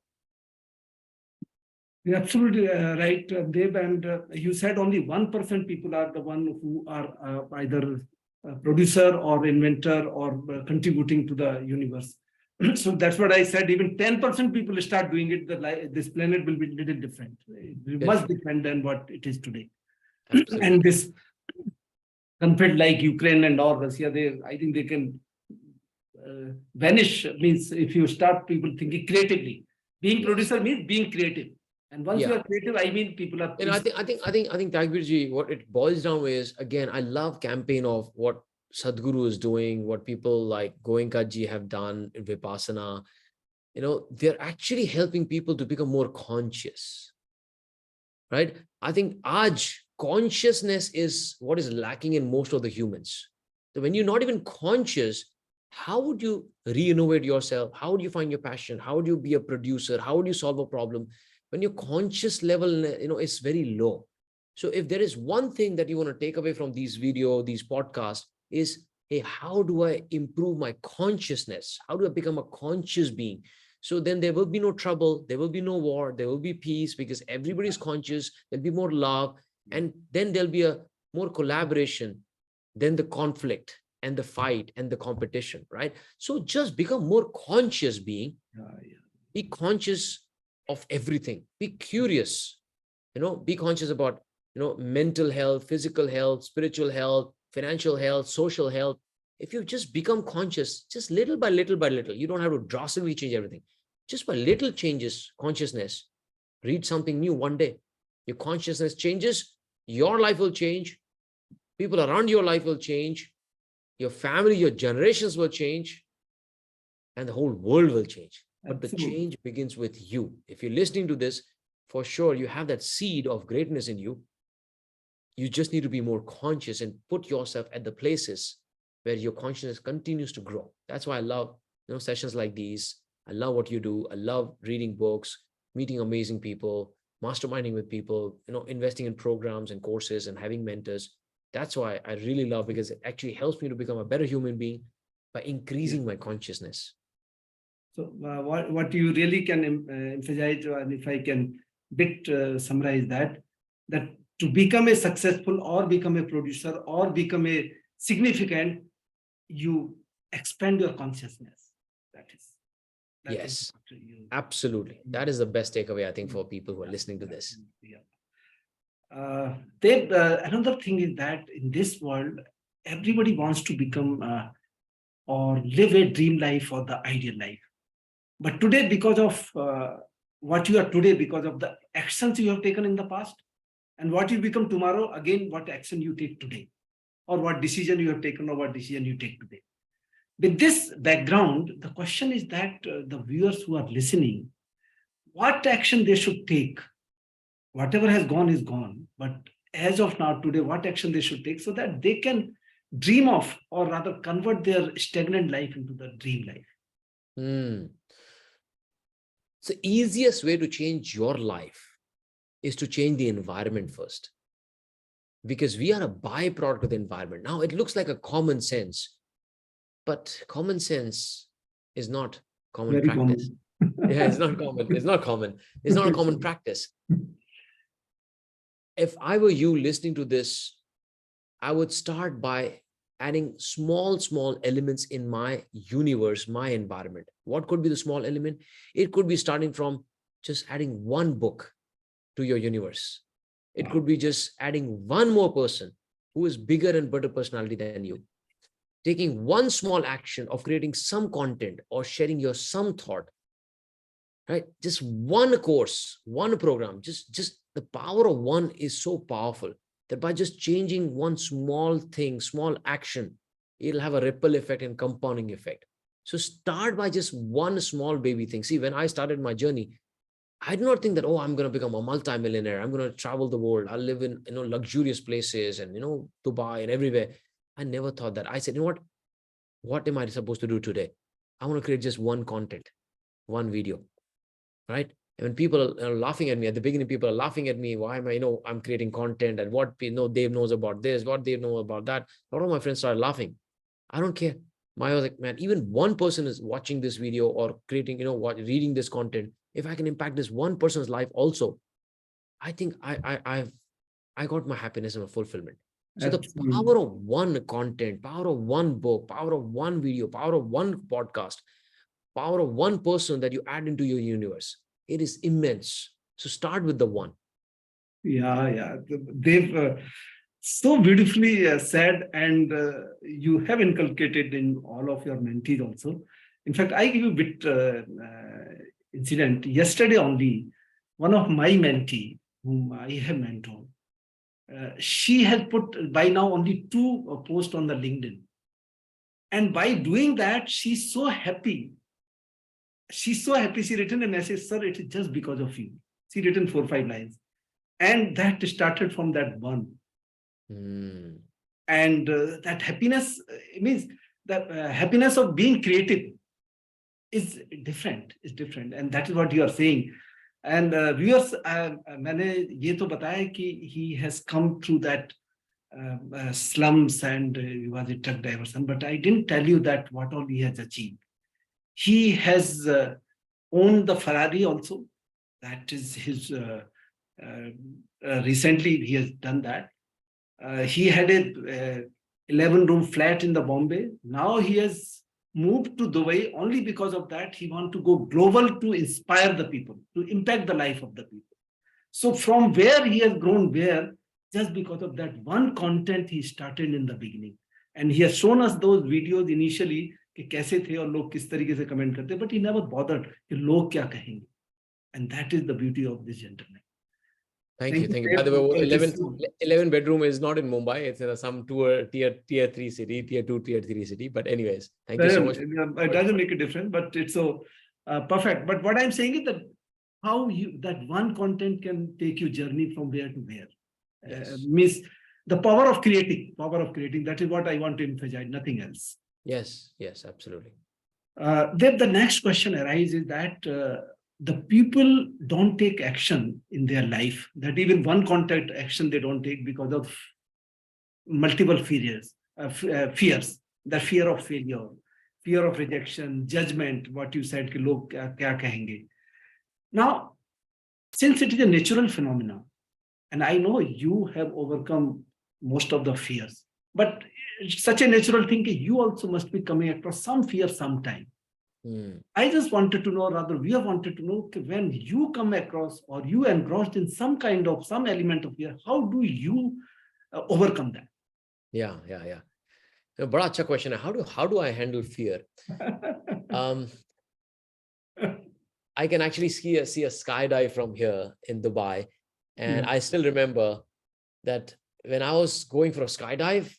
S2: You're absolutely right, Deb. And you said only 1% people are the one who are either a producer or inventor or contributing to the universe. So that's what I said. Even 10% people start doing it, this planet will be a little different. It must be different than what it is today. And this conflict like Ukraine and or Russia, I think they can vanish. Means if you start people thinking creatively, being producer means being creative. And once you are creative, I mean people are.
S1: I think Tyagvirji, what it boils down is, again, I love campaign of what Sadhguru is doing, what people like Goenkaji have done in Vipassana. They're actually helping people to become more conscious, right? I think consciousness is what is lacking in most of the humans. So when you're not even conscious, how would you re-innovate yourself? How would you find your passion? How would you be a producer? How would you solve a problem? When your conscious level, is very low. So if there is one thing that you want to take away from these podcasts is, hey, how do I improve my consciousness? How do I become a conscious being? So then there will be no trouble. There will be no war. There will be peace because everybody is conscious. There'll be more love. And then there'll be a more collaboration than the conflict and the fight and the competition, right? So just become more conscious being. Be conscious of everything. Be curious, be conscious about, mental health, physical health, spiritual health, financial health, social health. If you just become conscious, just little by little by little, you don't have to drastically change everything. Just by little changes, consciousness, read something new one day. Your consciousness changes, your life will change. People around your life will change. Your family, your generations will change. And the whole world will change. But the change begins with you. If you're listening to this, for sure, you have that seed of greatness in you. You just need to be more conscious and put yourself at the places where your consciousness continues to grow. That's why I love, sessions like these. I love what you do. I love reading books, meeting amazing people, masterminding with people, investing in programs and courses and having mentors. That's why I really love, because it actually helps me to become a better human being by increasing my consciousness.
S2: So what you really can emphasize, and if I can summarize that to become a successful or become a producer or become a significant, you expand your consciousness. Yes,
S1: absolutely. That is the best takeaway, I think, for people who are listening to this.
S2: Another thing is that in this world, everybody wants to become or live a dream life or the ideal life. But today, because of what you are today, because of the actions you have taken in the past, and what you become tomorrow, again, what action you take today, or what decision you have taken, or what decision you take today. With this background, the question is that the viewers who are listening, what action they should take. Whatever has gone is gone. But as of now, today, what action they should take so that they can dream of, or rather convert their stagnant life into the dream life.
S1: So the easiest way to change your life is to change the environment first. Because we are a byproduct of the environment. Now, it looks like a common sense, but common sense is not common
S2: Very
S1: practice.
S2: common.
S1: Yeah, it's not common. It's not common. It's not a common practice. If I were you listening to this, I would start by adding small elements in my universe, my environment. What could be the small element? It could be starting from just adding one book to your universe. It could be just adding one more person who is bigger and better personality than you. Taking one small action of creating some content or sharing your some thought, right? Just one course, one program, just the power of one is so powerful that by just changing one small thing, small action, it'll have a ripple effect and compounding effect. So start by just one small baby thing. See, when I started my journey, I did not think that, oh, I'm going to become a multimillionaire. I'm going to travel the world. I'll live in, luxurious places and, Dubai and everywhere. I never thought that. I said, what am I supposed to do today? I want to create just one content, one video, right? And when people are laughing at me at the beginning, people are laughing at me. Why am I, I'm creating content and what, Dave knows about this, what they know about that. A lot of my friends started laughing. I don't care. I was like, man, even one person is watching this video or creating, reading this content. If I can impact this one person's life also, I think I got my happiness and my fulfillment. So the power of one content, power of one book, power of one video, power of one podcast, power of one person that you add into your universe, it is immense. So start with the one.
S2: Yeah. They've so beautifully said, and you have inculcated in all of your mentees also. In fact, I give you a bit incident. Yesterday only, one of my mentee, whom I have mentored, she has put by now only 2 posts on the LinkedIn. And by doing that, she's so happy. She's so happy. She written a message, sir, it is just because of you. She written 4 or 5 lines. And that started from that one. And that happiness, it means that happiness of being creative is different. And that is what you are saying. And viewers, मैंने ये तो बताया कि he has come through that slums and he was a truck driver son, but I didn't tell you that what all he has achieved. He has owned the Ferrari also. That is his, recently he has done that. He had a 11-room flat in the Bombay. Now he has moved to Dubai. Only because of that, he wants to go global to inspire the people, to impact the life of the people. So from where he has grown where, just because of that one content he started in the beginning. And he has shown us those videos initially, कि कैसे थे और लोग किस तरीके से comment करते, but he never bothered कि लोग क्या कहेंगे. And that is the beauty of this gentleman.
S1: Thank you. By the way, 11 bedroom is not in Mumbai. It's in some tier 3 city, tier 2, tier 3 city. But anyways, thank you so much.
S2: It doesn't make a difference, but it's so perfect. But what I'm saying is that how that one content can take you journey from where to where.
S1: Yes.
S2: Means the power of creating. That is what I want to emphasize, nothing else.
S1: Yes, absolutely.
S2: Then the next question arises that the people don't take action in their life, that even one contact action they don't take because of multiple fears, the fear of failure, fear of rejection, judgment, what you said, ki log kya kahenge. Now, since it is a natural phenomenon, and I know you have overcome most of the fears, but it's such a natural thing, you also must be coming across some fear sometime. I just wanted to know, rather, we have wanted to know, when you come across or you engrossed in some element of fear, how do you overcome that?
S1: Yeah. बड़ा अच्छा question है. How do I handle fear? Um, I can actually see a skydive from here in Dubai, and
S2: Yeah.
S1: I still remember that when I was going for a skydive,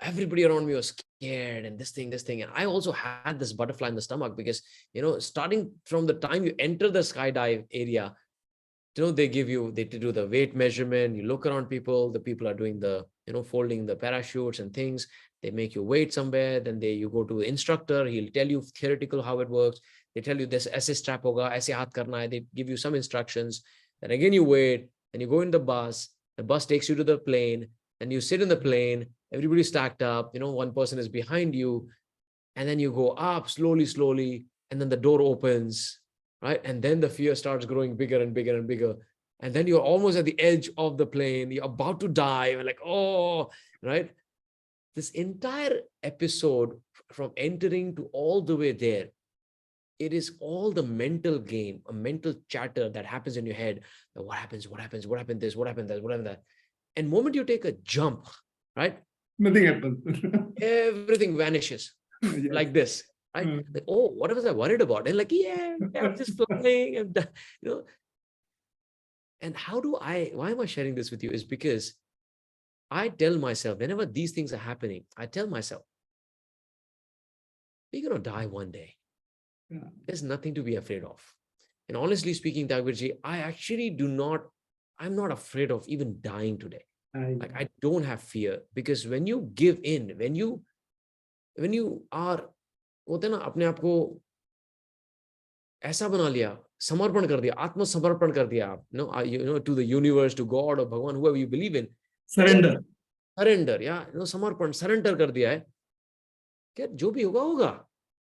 S1: everybody around me was scared and this thing. And I also had this butterfly in the stomach because, starting from the time you enter the skydive area, they do the weight measurement. You look around people, the people are doing the, folding the parachutes and things. They make you wait somewhere. Then you go to the instructor. He'll tell you theoretical how it works. They tell you this ऐसे strap होगा, ऐसे हाथ करना है. They give you some instructions. Then again you wait. Then you go in the bus. The bus takes you to the plane. And you sit in the plane. Everybody's stacked up. One person is behind you. And then you go up slowly. And then the door opens, right? And then the fear starts growing bigger and bigger and bigger. And then you're almost at the edge of the plane. You're about to die. You're like, oh, right? This entire episode from entering to all the way there, it is all the mental game, a mental chatter that happens in your head. What happens? What happened this? What happened that? What happened that? And moment you take a jump, right?
S2: Nothing happens.
S1: Everything vanishes
S2: Yes.
S1: like this, right? Like, oh, what was I worried about? And like, yeah, I'm just flying. I'm done, And why am I sharing this with you? Is because I tell myself, whenever these things are happening, I tell myself, we're going to die one day.
S2: Yeah.
S1: There's nothing to be afraid of. And honestly speaking, Tyagvirji, I'm not afraid of even dying today. I don't have fear, because when you give in, when you are, होते ना अपने आप को ऐसा बना लिया, समर्पण कर दिया, आत्मसमर्पण कर दिया आप, to the universe, to God or Bhagwan, whoever you believe in.
S2: Surrender.
S1: समर्पण, surrender कर दिया है, क्या जो भी होगा.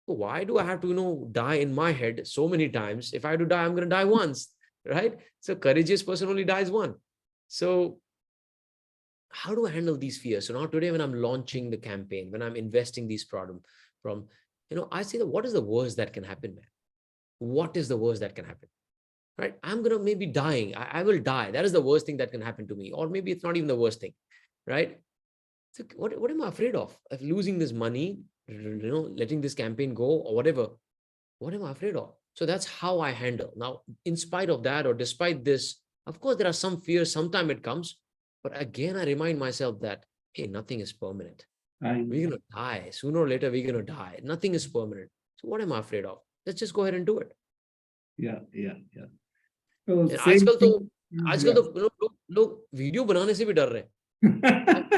S1: Why do I have to, die in my head so many times? If I have to die, I'm going to die once, right? So courageous person only dies once. So how do I handle these fears? So now today, when I'm launching the campaign, when I'm investing these from, I say that what is the worst that can happen, man? What is the worst that can happen? Right? I'm going to maybe dying. I will die. That is the worst thing that can happen to me. Or maybe it's not even the worst thing, right? So what am I afraid of? Of losing this money, letting this campaign go or whatever. What am I afraid of? So that's how I handle. Now, in spite of that or despite this, of course, there are some fears. Sometimes it comes. But again, I remind myself that, hey, nothing is permanent. We're going to die. Sooner or later, we're going to die. Nothing is permanent. So what am I afraid of? Let's just go ahead and do it.
S2: Yeah. So
S1: आजकल तो लोग video बनाने से भी डर रहे हैं.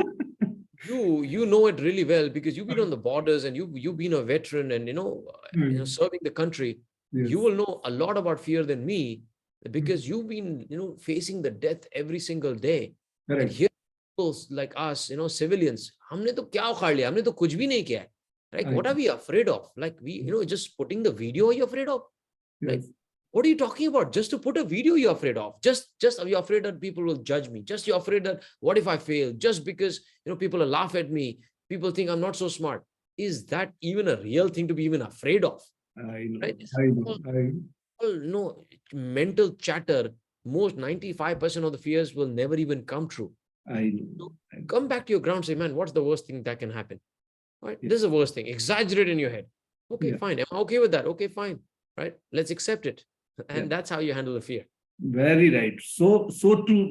S1: You know it really well because you've been on the borders and you've been a veteran and serving the country.
S2: Yes.
S1: You will know a lot about fear than me because you've been facing the death every single day.
S2: Correct.
S1: And here people like us, civilians, हमने तो क्या उखाड़ लिया, हमने तो कुछ भी नहीं किया है. Like, what are we afraid of? Like, we just putting the video, are you afraid of?
S2: Yes.
S1: Like, what are you talking about? Just to put a video you're afraid of. Just you're afraid that people will judge me. Just you're afraid that what if I fail? Just because people will laugh at me. People think I'm not so smart. Is that even a real thing to be even afraid of?
S2: I know.
S1: Right?
S2: I
S1: know. Mental chatter. Most 95% of the fears will never even come true.
S2: I know.
S1: So come back to your ground. Say, man, what's the worst thing that can happen? Right?
S2: Yeah.
S1: This is the worst thing. Exaggerate in your head. Okay, fine. Am I okay with that? Okay, fine. Right? Let's accept it. And that's how you handle the fear.
S2: Very right. So true,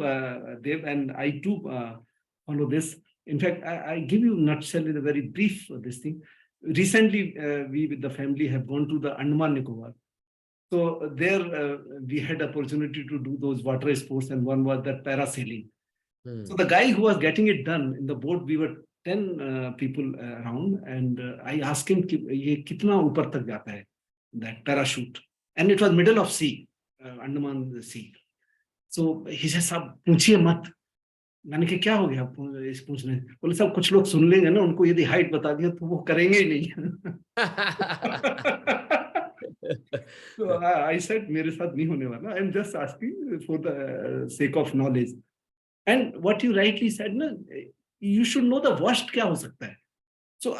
S2: Dev, and I too follow this. In fact, I give you nutshell in a very brief this thing. Recently, we with the family have gone to the Andaman Nicobar. So there we had opportunity to do those water sports, and one was that parasailing. So the guy who was getting it done in the boat, we were 10 people around, and I asked him, "ये कितना ऊपर तक जाता है that parachute?" And it was middle of sea, Andaman Sea. So he said, "साहब पूछिए मत." मैंने कहा क्या हो गया इस पूछने? बोले साहब कुछ लोग सुन लेंगे ना, उनको यदि हाइट बता दिया तो वो करेंगे ही नहीं. So I said मेरे साथ नहीं होने वाला. I'm just asking for the sake of knowledge. And what you rightly said, na, you should know the worst क्या हो सकता है. So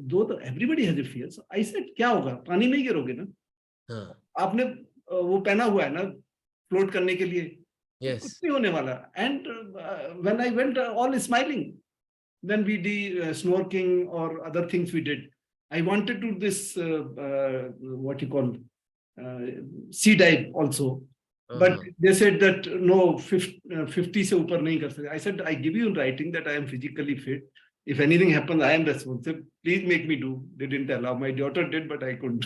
S2: though everybody has a fear, so I said क्या होगा? पानी में ही गिरोगे ना? आपने वो पहना हुआ है ना फ्लोट करने के लिए.
S1: Yes.
S2: कुछ नहीं होने वाला. And when I went, all smiling. Then we did snorkeling or other things we did. I wanted to do this, what you call, sea dive also. But they said that no, 50 se upar nahi kar sakte. I said, I give you in writing that I am physically fit. If anything happens, I am responsible. Please make me do. They didn't allow. My daughter did, but I couldn't.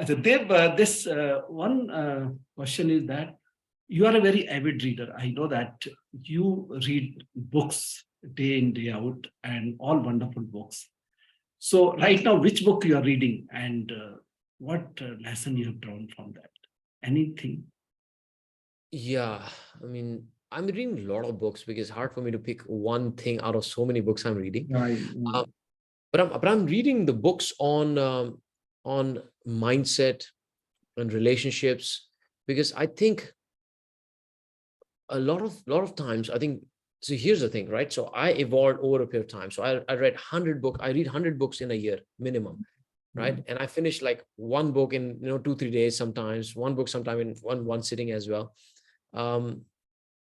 S2: So Dev, this one question is that you are a very avid reader. I know that you read books day in, day out, and all wonderful books. So right now, which book you are reading, and what lesson you have drawn from that? Anything?
S1: Yeah, I mean, I'm reading a lot of books because it's hard for me to pick one thing out of so many books I'm reading. But I'm reading the books on mindset and relationships, because I think a lot of times, I think, so here's the thing, right? So I evolved over a period of time. So I read 100 books. I read 100 books in a year minimum, right? And I finish like one book in 2-3 days, sometimes one book sometime in one sitting as well.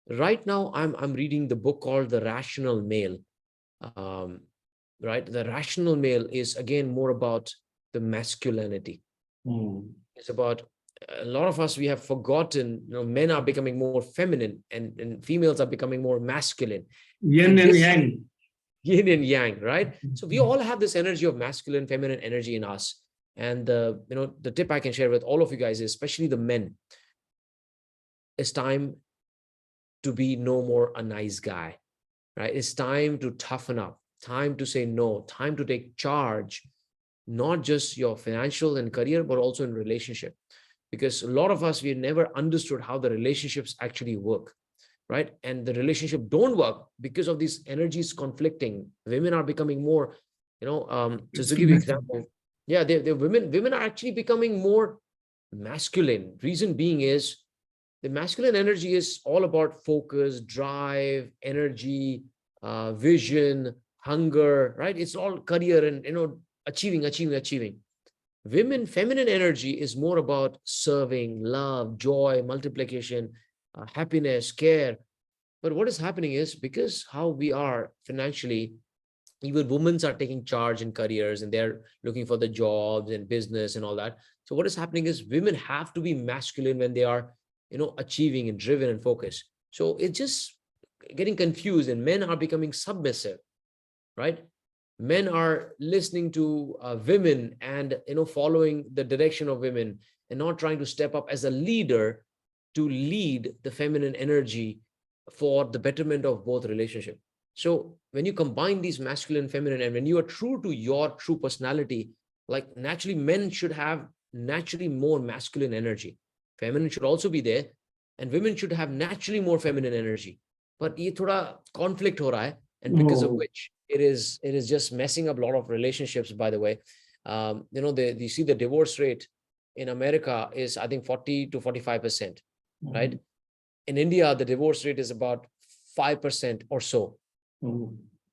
S1: Right now I'm reading the book called The Rational Male. Right, The Rational Male is again more about the masculinity. It's about a lot of us, we have forgotten, men are becoming more feminine and females are becoming more masculine.
S2: Yin and yang.
S1: Yin and yang, right? So we all have this energy of masculine, feminine energy in us. And the tip I can share with all of you guys is, especially the men, it's time to be no more a nice guy, right? It's time to toughen up, time to say no, time to take charge, not just your financial and career, but also in relationship. Because a lot of us, we never understood how the relationships actually work, right? And the relationship don't work because of these energies conflicting. Women are becoming more, just to give you an example, yeah, the women are actually becoming more masculine. Reason being is the masculine energy is all about focus, drive, energy, vision, hunger, right? It's all career and achieving. Women, feminine energy is more about serving, love, joy, multiplication, happiness, care. But what is happening is, because how we are financially, even women are taking charge in careers and they're looking for the jobs and business and all that. So what is happening is women have to be masculine when they are, achieving and driven and focused. So it's just getting confused, and men are becoming submissive, right? Men are listening to women and following the direction of women and not trying to step up as a leader to lead the feminine energy for the betterment of both relationship. So when you combine these masculine and feminine, and when you are true to your true personality, like naturally men should have naturally more masculine energy, feminine should also be there, and women should have naturally more feminine energy. But ye thoda conflict ho raha hai, and because of which it is just messing up a lot of relationships, by the way. You see the divorce rate in America is, I think, 40 to 45%, right? In India, the divorce rate is about 5% or so.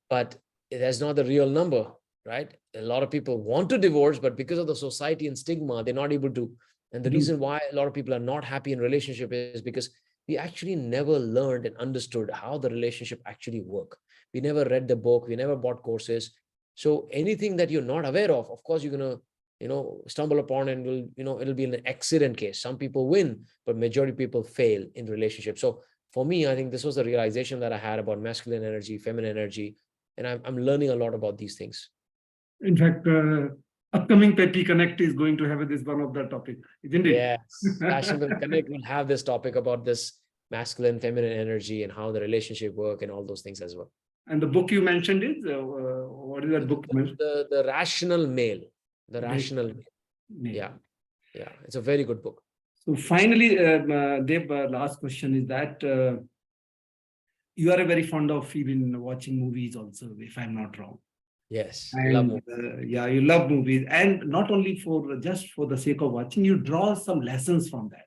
S1: But that's not the real number, right? A lot of people want to divorce, but because of the society and stigma, they're not able to. And the reason why a lot of people are not happy in relationship is because we actually never learned and understood how the relationship actually work. We never read the book. We never bought courses. So anything that you're not aware of course, you're going to, stumble upon, and it'll be an accident case. Some people win, but majority of people fail in relationships. So for me, I think this was the realization that I had about masculine energy, feminine energy, and I'm learning a lot about these things.
S2: In fact, upcoming Peppy Connect is going to have this one of the topic, isn't it?
S1: Yes, Passionpreneur Connect will have this topic about this masculine, feminine energy and how the relationship work and all those things as well.
S2: And the book you mentioned is, what is that book?
S1: The Rational Male. The Rational Male. Yeah. It's a very good book.
S2: So finally, Dev, last question is that you are very fond of even watching movies also, if I'm not wrong.
S1: Yes,
S2: and,
S1: love movies.
S2: You love movies, and not only just for the sake of watching, you draw some lessons from that.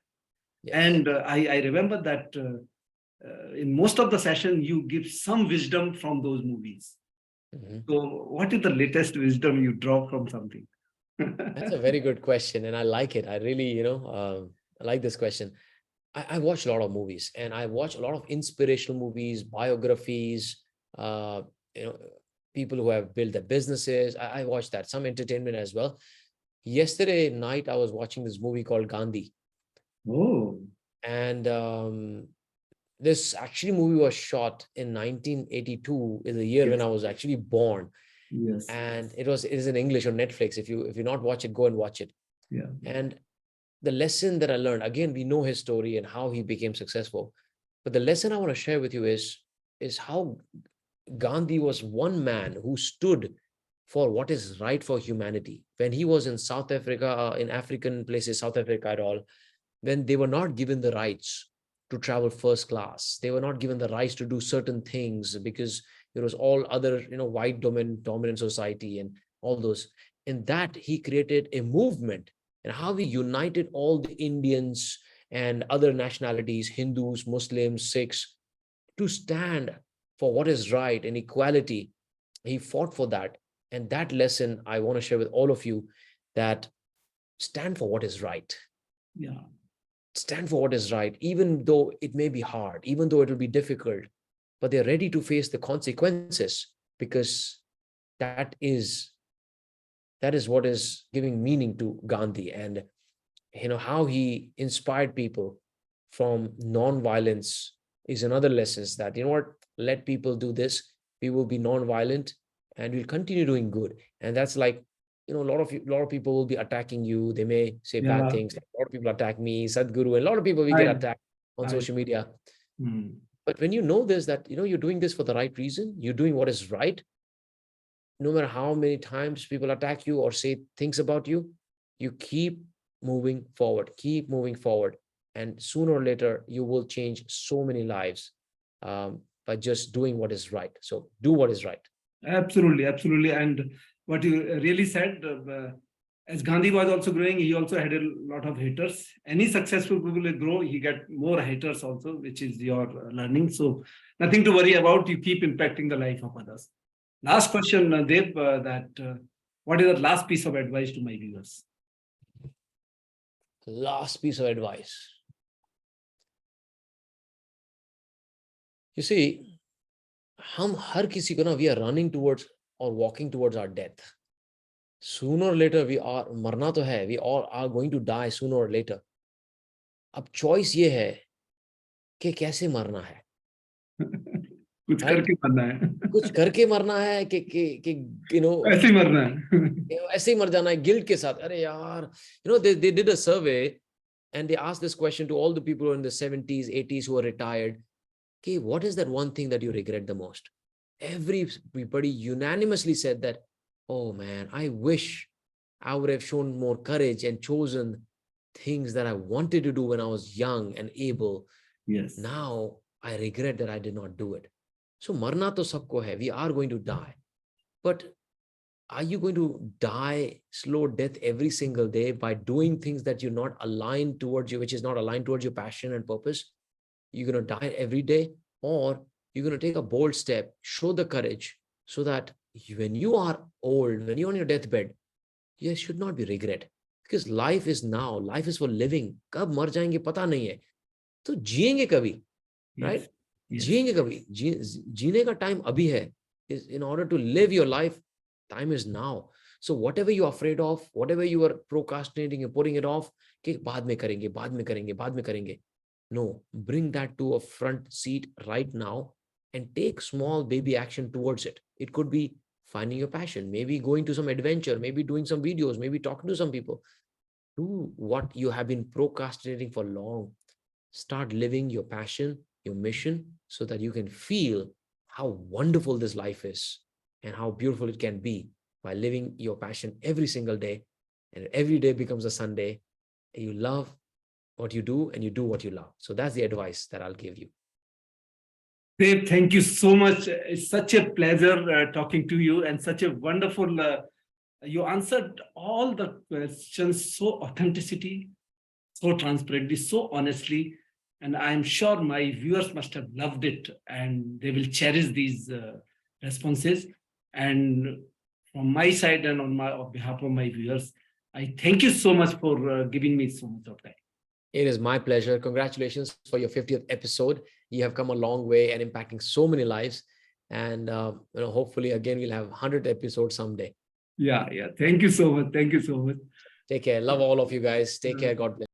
S2: Yes. And I remember that in most of the session, you give some wisdom from those movies. So what is the latest wisdom you draw from something?
S1: That's a very good question, and I like it. I really, I like this question. I watch a lot of movies, and I watch a lot of inspirational movies, biographies, uh, you know, people who have built their businesses. I watch that, some entertainment as well. Yesterday night, I was watching this movie called Gandhi.
S2: Oh,
S1: And this actually movie was shot in 1982, is the year when
S2: yes,
S1: I was actually born.
S2: yes,
S1: And it is in English on Netflix. If you not watch it, go and watch it.
S2: yeah,
S1: And the lesson that I learned, again, we know his story and how he became successful. But the lesson I want to share with you is how Gandhi was one man who stood for what is right for humanity. When he was in South Africa, in African places, South Africa at all, when they were not given the rights to travel first class, they were not given the rights to do certain things because there was all other, white dominant society and all those. In that, he created a movement, and how he united all the Indians and other nationalities, Hindus, Muslims, Sikhs, to stand for what is right and equality. He fought for that. And that lesson I want to share with all of you, that stand for what is right.
S2: yeah.
S1: Stand for what is right, even though it may be hard, even though it will be difficult, but they're ready to face the consequences, because that is that is what is giving meaning to Gandhi. And how he inspired people from non-violence is another lesson, that what, let people do this, we will be non-violent, and we'll continue doing good. And that's like, a lot of people will be attacking you, they may say bad
S2: Yeah,
S1: things. A lot of people attack me, Sadhguru, and a lot of people, we get
S2: I,
S1: attacked on
S2: I,
S1: social media.
S2: mm,
S1: But when you know this, that you're doing this for the right reason, you're doing what is right, no matter how many times people attack you or say things about you, you keep moving forward. And sooner or later, you will change so many lives, by just doing what is right. So do what is right.
S2: absolutely, absolutely. And what you really said, as Gandhi was also growing, he also had a lot of haters. Any successful people will grow, he get more haters also, which is your learning. So nothing to worry about. You keep impacting the life of others. Last question, Dev, what is the last piece of advice to my viewers?
S1: Last piece of advice. You see, हम हर किसी को ना, we are running towards or walking towards our death. Sooner or later, we are, मरना तो है, we all are going to die sooner or later. अब choice ये है कि कैसे मरना है,
S2: कुछ
S1: right?
S2: करके मरना है
S1: कुछ करके मरना है कि
S2: ऐसे ही मरना है
S1: ऐसे ही मर जाना है गिल्ट के साथ. अरे यार, they did a survey and they asked this question to all the people in the 70s, 80s who are retired. Okay, what is that one thing that you regret the most? Everybody unanimously said that, oh man, I wish I would have shown more courage and chosen things that I wanted to do when I was young and able.
S2: Yes.
S1: Now I regret that I did not do it. So marna to sabko hai, we are going to die. But are you going to die slow death every single day by doing things that you're not aligned towards you, which is not aligned towards your passion and purpose? You're going to die every day, or you're going to take a bold step, show the courage, so that when you are old, when you're on your deathbed, there should not be regret, because life is now, life is for living. कब मर जाएंगे पता नहीं है, तो जिएंगे कभी, right?
S2: Yes. Yes.
S1: जिएंगे कभी, जीने का टाइम अभी है. Is in order to live your life, time is now. So whatever you're afraid of, whatever you are procrastinating, you're putting it off, कि बाद में करेंगे, बाद में करेंगे, बाद में करेंगे. No, bring that to a front seat right now and take small baby action towards it. It could be finding your passion, maybe going to some adventure, maybe doing some videos, maybe talking to some people. Do what you have been procrastinating for long. Start living your passion, your mission, so that you can feel how wonderful this life is and how beautiful it can be by living your passion every single day. And every day becomes a Sunday. And you love what you do and you do what you love. So that's the advice that I'll give you.
S2: Dave, thank you so much. It's such a pleasure talking to you, and such a wonderful, you answered all the questions so authenticity, so transparently, so honestly. And I'm sure my viewers must have loved it, and they will cherish these responses. And from my side and on behalf of my viewers, I thank you so much for giving me so much of time.
S1: It is my pleasure. Congratulations for your 50th episode. You have come a long way and impacting so many lives. And hopefully, again, we'll have 100 episodes someday.
S2: Yeah. Thank you so much. Thank you so much.
S1: Take care. Love all of you guys. Take care. God bless.